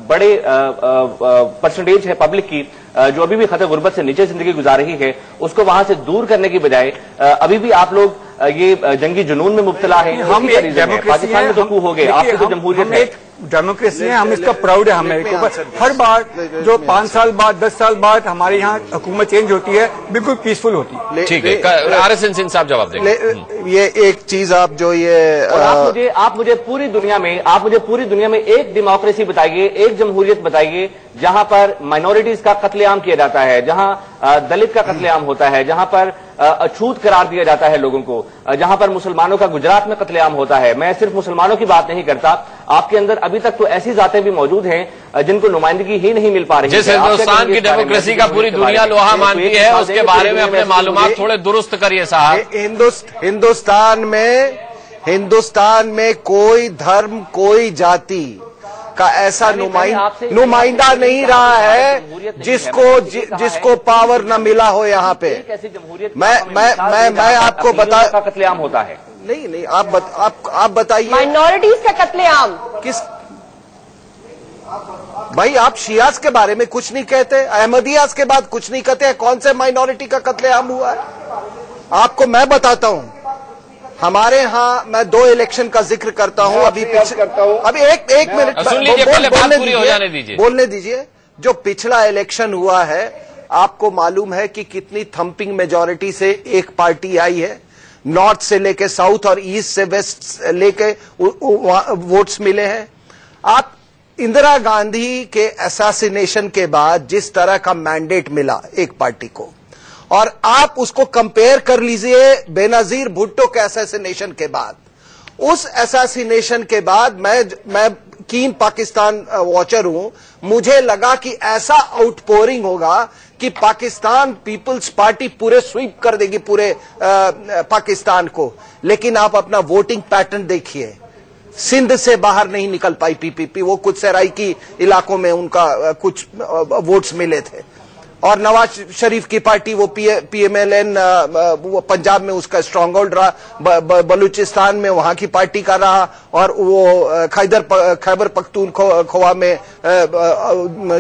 बड़े परसेंटेज है पब्लिक की जो अभी भी खतरे गुर्बत से नीचे जिंदगी गुजार रही है, उसको वहां से दूर करने की बजाय अभी भी आप लोग ये जंगी जुनून में मुब्तला हैं। हम पाकिस्तान में तो कू हो गए, आपकी तो जमहूरियत है, डेमोक्रेसी है, हम इसका प्राउड है। हमें हर बार जो 5 साल बाद 10 साल बाद हमारे यहाँ हुकूमत चेंज होती है, बिल्कुल पीसफुल होती है। ठीक है, RSN सिंह साहब जवाब देंगे। ये एक चीज आप जो ये आप मुझे पूरी दुनिया में एक डेमोक्रेसी बताइए, एक जमहूरियत बताइए जहां पर माइनॉरिटीज का कत्लेआम किया जाता है, जहां दलित का कत्लेआम होता है, जहां पर अछूत करार दिया जाता है लोगों को, जहां पर मुसलमानों का गुजरात में कत्लेआम होता है। मैं सिर्फ मुसलमानों की बात नहीं करता, आपके अंदर अभी तक तो ऐसी जातें भी मौजूद हैं जिनको नुमाइंदगी ही नहीं मिल पा रही। जिस हिंदुस्तान की डेमोक्रेसी का पूरी दुनिया लोहा मानती है, उसके बारे में अपने मालूमात थोड़े दुरुस्त करिए साहब। हिंदुस्तान में कोई धर्म, कोई जाति का ऐसा नुमाइंदा नहीं रहा है जिसको पावर न मिला हो यहाँ पे। मैं आपको बता, कत्लेआम होता है। नहीं, आप बताइए माइनॉरिटीज का कत्लेआम किस? भाई आप शियाज के बारे में कुछ नहीं कहते, अहमदियाज के बाद कुछ नहीं कहते, कौन से माइनॉरिटी का कत्लेआम हुआ है? आपको मैं बताता हूं, हमारे यहाँ मैं 2 इलेक्शन का जिक्र करता हूँ। अभी एक मिनट बोलने दीजिए। जो पिछला इलेक्शन हुआ है, आपको मालूम है कि कितनी थंपिंग मेजॉरिटी से एक पार्टी आई है? नॉर्थ से लेके साउथ और ईस्ट से वेस्ट लेके वोट्स मिले हैं। आप इंदिरा गांधी के असैसिनेशन के बाद जिस तरह का मैंडेट मिला एक पार्टी को, और आप उसको कंपेयर कर लीजिए बेनजीर भुट्टो के असैसिनेशन के बाद। उस असैसिनेशन के बाद मैं कीन पाकिस्तान वॉचर हूं, मुझे लगा कि ऐसा आउटपोरिंग होगा कि पाकिस्तान पीपल्स पार्टी पूरे स्वीप कर देगी पूरे पाकिस्तान को। लेकिन आप अपना वोटिंग पैटर्न देखिए, सिंध से बाहर नहीं निकल पाई पीपीपी, वो कुछ सराइकी इलाकों में उनका कुछ वोट्स मिले थे। और नवाज शरीफ की पार्टी वो PMLN वो पंजाब में उसका स्ट्रांग होल्ड रहा, बलूचिस्तान में वहां की पार्टी का रहा, और वो खैबर पख्तूनख्वा में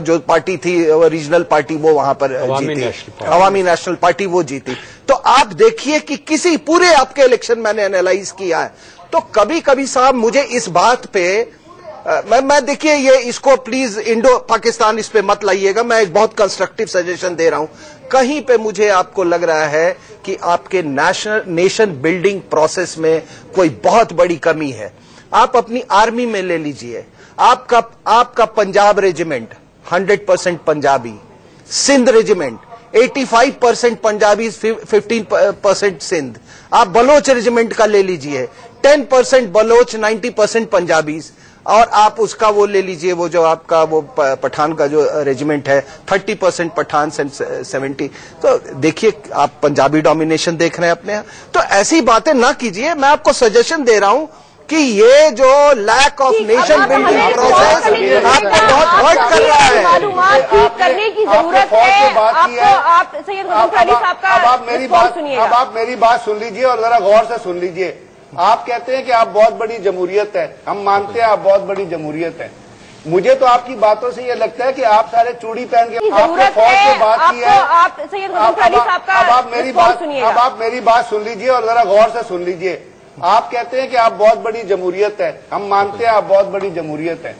जो पार्टी थी रीजनल पार्टी वो वहां पर जीती, अवामी नेशनल पार्टी वो जीती। तो आप देखिए कि किसी पूरे आपके इलेक्शन मैंने एनालाइज किया है, तो कभी कभी साहब मुझे इस बात पे मैं देखिए ये इसको प्लीज इंडो पाकिस्तान इस पे मत लाइएगा, मैं एक बहुत कंस्ट्रक्टिव सजेशन दे रहा हूं। कहीं पे मुझे आपको लग रहा है कि आपके नेशन बिल्डिंग प्रोसेस में कोई बहुत बड़ी कमी है। आप अपनी आर्मी में ले लीजिए, आपका पंजाब रेजिमेंट 100% पंजाबी, सिंध रेजिमेंट 85% पंजाबी, 15% सिंध। आप बलोच रेजिमेंट का ले लीजिए, 10% बलोच, 90% पंजाबीज। और आप उसका वो ले लीजिए, वो जो आपका वो पठान का जो रेजिमेंट है, 30% पठान, 70। तो देखिए, आप पंजाबी डोमिनेशन देख रहे हैं अपने यहाँ। तो ऐसी बातें ना कीजिए। मैं आपको सजेशन दे रहा हूं कि ये जो lack of nation building process आपको बहुत हर्ट कर रहा है। मालूमात करने की जरूरत है आपको। आप सैयद गजनफर अली साहब का अब आप मेरी बात सुन लीजिए और जरा गौर से सुन लीजिए। आप कहते हैं कि आप बहुत बड़ी जमहूरियत है, हम मानते हैं आप बहुत बड़ी जमहूरियत है। मुझे तो आपकी बातों से ये लगता है कि आप सारे चूड़ी पहन के आपने फौज से बात की है। आप सैयद गजनफर अली साहब का अब आप मेरी बात सुन लीजिए और जरा गौर से सुन लीजिए। आप कहते हैं कि आप बहुत बड़ी जमहूरियत है, हम मानते हैं आप बहुत बड़ी जमहूरियत है।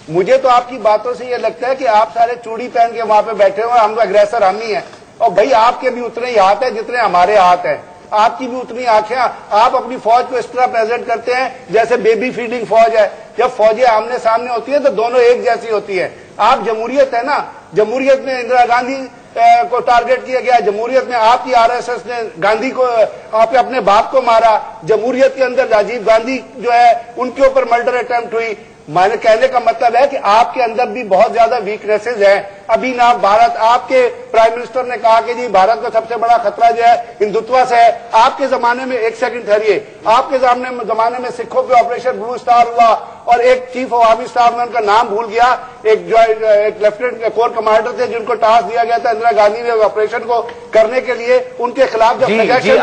मुझे तो आपकी बातों से ये लगता है कि आप सारे चूड़ी पहन के वहां पे बैठे हुए, हम अग्रेसर हम ही हैं। और भाई आपके भी उतने ही हाथ है जितने हमारे हाथ हैं, आपकी भी उतनी आंखें। आप अपनी फौज को इस तरह प्रेजेंट करते हैं जैसे बेबी फीडिंग फौज है। जब फौजें आमने सामने होती है तो दोनों एक जैसी होती है। आप जमहूरियत है ना, जमहूरियत में इंदिरा गांधी को टारगेट किया गया, जमहूरियत में आपकी आरएसएस ने गांधी को, अपने बाप को मारा। जमहूरियत के अंदर राजीव गांधी जो है उनके ऊपर मर्डर अटेम्प्ट हुई। मैंने कहने का मतलब है कि आपके अंदर भी बहुत ज्यादा वीकनेसेस हैं। अभी ना भारत, आपके प्राइम मिनिस्टर ने कहा कि जी भारत का सबसे बड़ा खतरा जो है हिंदुत्व से है। आपके जमाने में, एक सेकंड ठहरिए, आपके जमाने में सिखों पे ऑपरेशन ब्लू स्टार हुआ और एक चीफ ऑफ आर्मी स्टाफ, में उनका नाम भूल गया, एक लेफ्टिनेंट कोर कमांडर थे जिनको टास्क दिया गया था इंदिरा गांधी ने ऑपरेशन को करने के लिए। उनके खिलाफ जब सजेशन,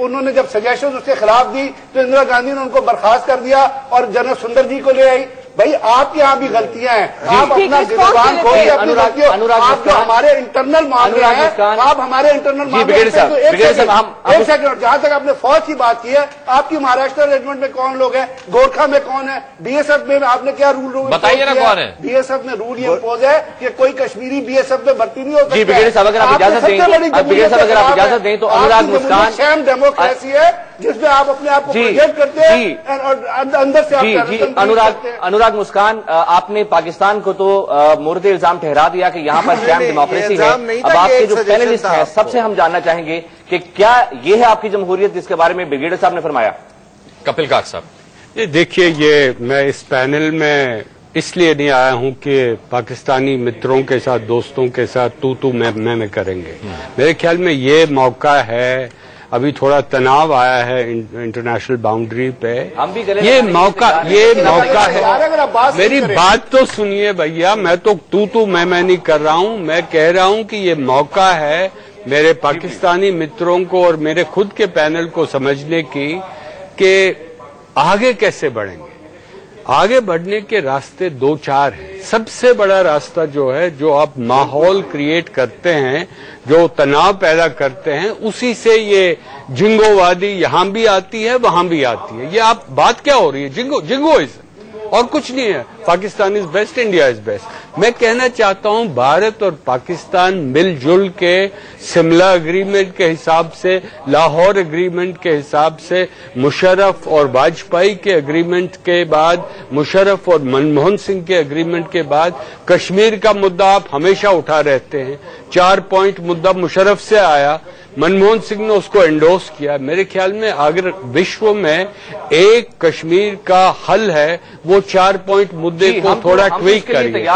उन्होंने जब सजेशन उसके खिलाफ दी तो इंदिरा गांधी ने उनको बर्खास्त कर दिया और जनरल सुंदर जी को ले आई। भाई आपके यहाँ भी गलतियां हैं, आप अपना गिरबान खोलिए अपनी गलतियों। आप जो हमारे इंटरनल मामले हैं, आप हमारे इंटरनल मामले, एक सेकंड, जहां तक आपने फौज की बात की है, आपकी महाराष्ट्र रेजिमेंट में कौन लोग हैं, गोरखा में कौन है, बीएसएफ में आपने क्या रूल बताइए ना कौन है? बीएसएफ में रूल ये इम्पोज है कि कोई कश्मीरी बीएसएफ में भर्ती नहीं हो सकता। अगर आप इजाजत दें तो अनुराग मुस्कान शैम डेमोक्रेसी है जिसमें आप अपने आप को प्रोजेक्ट करते हैं और अंदर से अनुराग मुस्कान, आपने पाकिस्तान को तो मुर्द इल्जाम ठहरा दिया कि यहाँ पर शैम डेमोक्रेसी है। अब आपके जो पैनलिस्ट हैं सबसे हम जानना चाहेंगे कि क्या ये है आपकी जमहूरियत जिसके बारे में ब्रिगेडियर साहब ने फरमाया? कपिल काक साहब, ये देखिए, ये मैं इस पैनल में इसलिए नहीं आया हूं कि पाकिस्तानी मित्रों के साथ, दोस्तों के साथ तू मैं करेंगे। मेरे ख्याल में ये मौका है, अभी थोड़ा तनाव आया है इंटरनेशनल बाउंड्री पे, ये मौका है। मेरी बात तो सुनिए भैया, मैं तो तू मैं नहीं कर रहा हूं। मैं कह रहा हूं कि ये मौका है मेरे पाकिस्तानी मित्रों को और मेरे खुद के पैनल को समझने की कि आगे कैसे बढ़ेंगे। आगे बढ़ने के रास्ते 2-4 हैं। सबसे बड़ा रास्ता जो है, जो आप माहौल क्रिएट करते हैं, जो तनाव पैदा करते हैं, उसी से ये जिंगोवादी यहां भी आती है, वहां भी आती है। ये आप बात क्या हो रही है? जिंगोइज्म और कुछ नहीं है। Pakistan is best, India is best. मैं कहना चाहता हूं भारत और पाकिस्तान मिलजुल के शिमला एग्रीमेंट के हिसाब से, लाहौर एग्रीमेंट के हिसाब से, मुशर्रफ और वाजपेयी के एग्रीमेंट के बाद, मुशर्रफ और मनमोहन सिंह के एग्रीमेंट के बाद, कश्मीर का मुद्दा आप हमेशा उठा रहते हैं। 4 पॉइंट मुद्दा मुशर्रफ से आया, मनमोहन सिंह ने उसको एंडोर्स किया। मेरे ख्याल में अगर विश्व में एक कश्मीर का हल है, वो 4 पॉइंट मुद्दे को थोड़ा ट्वीक करिए।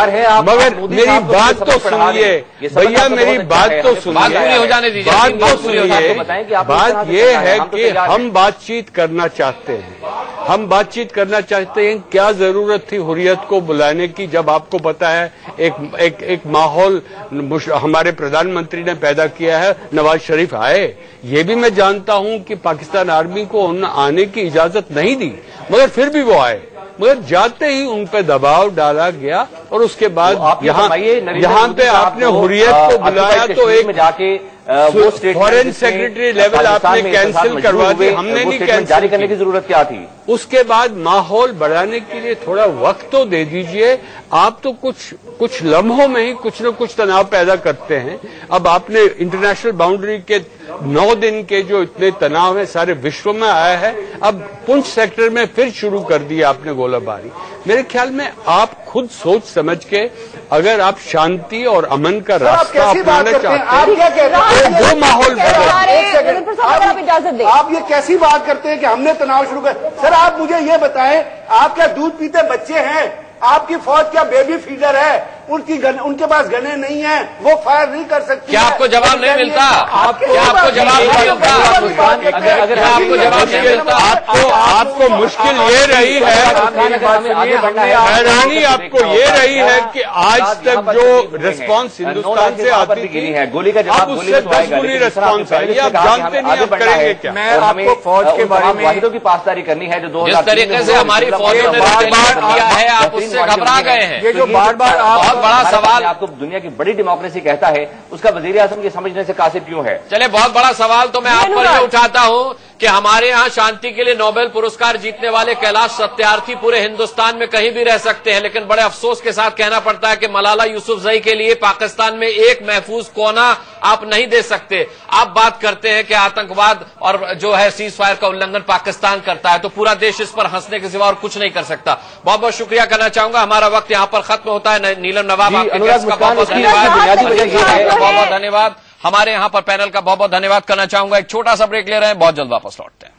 मगर मेरी बात तो सुनिए भैया, मेरी बात तो सुनिए, बात तो सुनिए। बात यह है कि हम बातचीत करना चाहते हैं, हम बातचीत करना चाहते हैं। क्या जरूरत थी हुर्रियत को बुलाने की, जब आपको पता है एक माहौल हमारे प्रधानमंत्री ने पैदा किया है, नवाज शरीफ आए। ये भी मैं जानता हूं कि पाकिस्तान आर्मी को आने की इजाजत नहीं दी, मगर फिर भी वो आए। मगर जाते ही उन पे दबाव डाला गया और उसके बाद यहाँ पे आपने हुर्रियत को बुलाया तो एक जाके फॉरेन सेक्रेटरी लेवल आपने कैंसिल करवा दी, हमने नहीं कैंसिल जारी करने की जरूरत क्या थी? उसके बाद माहौल बढ़ाने के लिए थोड़ा वक्त तो दे दीजिए। आप तो कुछ लम्हों में ही कुछ न कुछ तनाव पैदा करते हैं। अब आपने इंटरनेशनल बाउंड्री के 9 दिन के जो इतने तनाव है सारे विश्व में आया है, अब पुंछ सेक्टर में फिर शुरू कर दिया आपने गोलाबारी। मेरे ख्याल में आप खुद सोच समझ के अगर आप शांति और अमन का रास्ता अपनाना चाहते हैं तो वो माहौल आप ये कैसी बात करते हैं कि हमने तनाव शुरू कर। सर आप मुझे ये बताएं, आप क्या दूध पीते बच्चे हैं? आपकी फौज क्या बेबी फीडर है? उनके पास गने नहीं है, वो फायर नहीं कर सकती। क्या आपको जवाब नहीं मिलता? क्या आपको जवाब नहीं मिलता? अगर आपको जवाब नहीं मिलता, आपको मुश्किल ये रही है, हैरानी आपको ये रही है कि आज तक जो रिस्पांस हिंदुस्तान से आती थी गोली का जवाब उससे 10 गुनी रिस्पांस आई। आप जानते नहीं आप करेंगे क्या? मैं आपको फौज के बारे में वाहिदों की पासदारी करनी है जो जिस तरीके से हमारी फौजों ने किया है, आप उससे घबरा गए हैं। ये जो बार बार बहुत बड़ा सवाल आपको दुनिया की बड़ी डेमोक्रेसी कहता है, उसका वजीर आजम के समझने से कासिर क्यों है? चले, बहुत बड़ा सवाल तो मैं आप पर ये उठाता हूं कि हमारे यहाँ शांति के लिए नोबेल पुरस्कार जीतने वाले कैलाश सत्यार्थी पूरे हिंदुस्तान में कहीं भी रह सकते हैं, लेकिन बड़े अफसोस के साथ कहना पड़ता है कि मलाला यूसुफजई के लिए पाकिस्तान में एक महफूज कोना आप नहीं दे सकते। आप बात करते हैं कि आतंकवाद और जो है सीज फायर का उल्लंघन पाकिस्तान करता है, तो पूरा देश इस पर हंसने के सिवा और कुछ नहीं कर सकता। बहुत बहुत शुक्रिया करना चाहूंगा, हमारा वक्त यहाँ पर खत्म होता है। नीलम नवाब आपके गेस्ट का बहुत बहुत धन्यवाद। हमारे यहाँ पर पैनल का बहुत बहुत धन्यवाद करना चाहूंगा। एक छोटा सा ब्रेक ले रहे हैं, बहुत जल्द वापस लौटते हैं।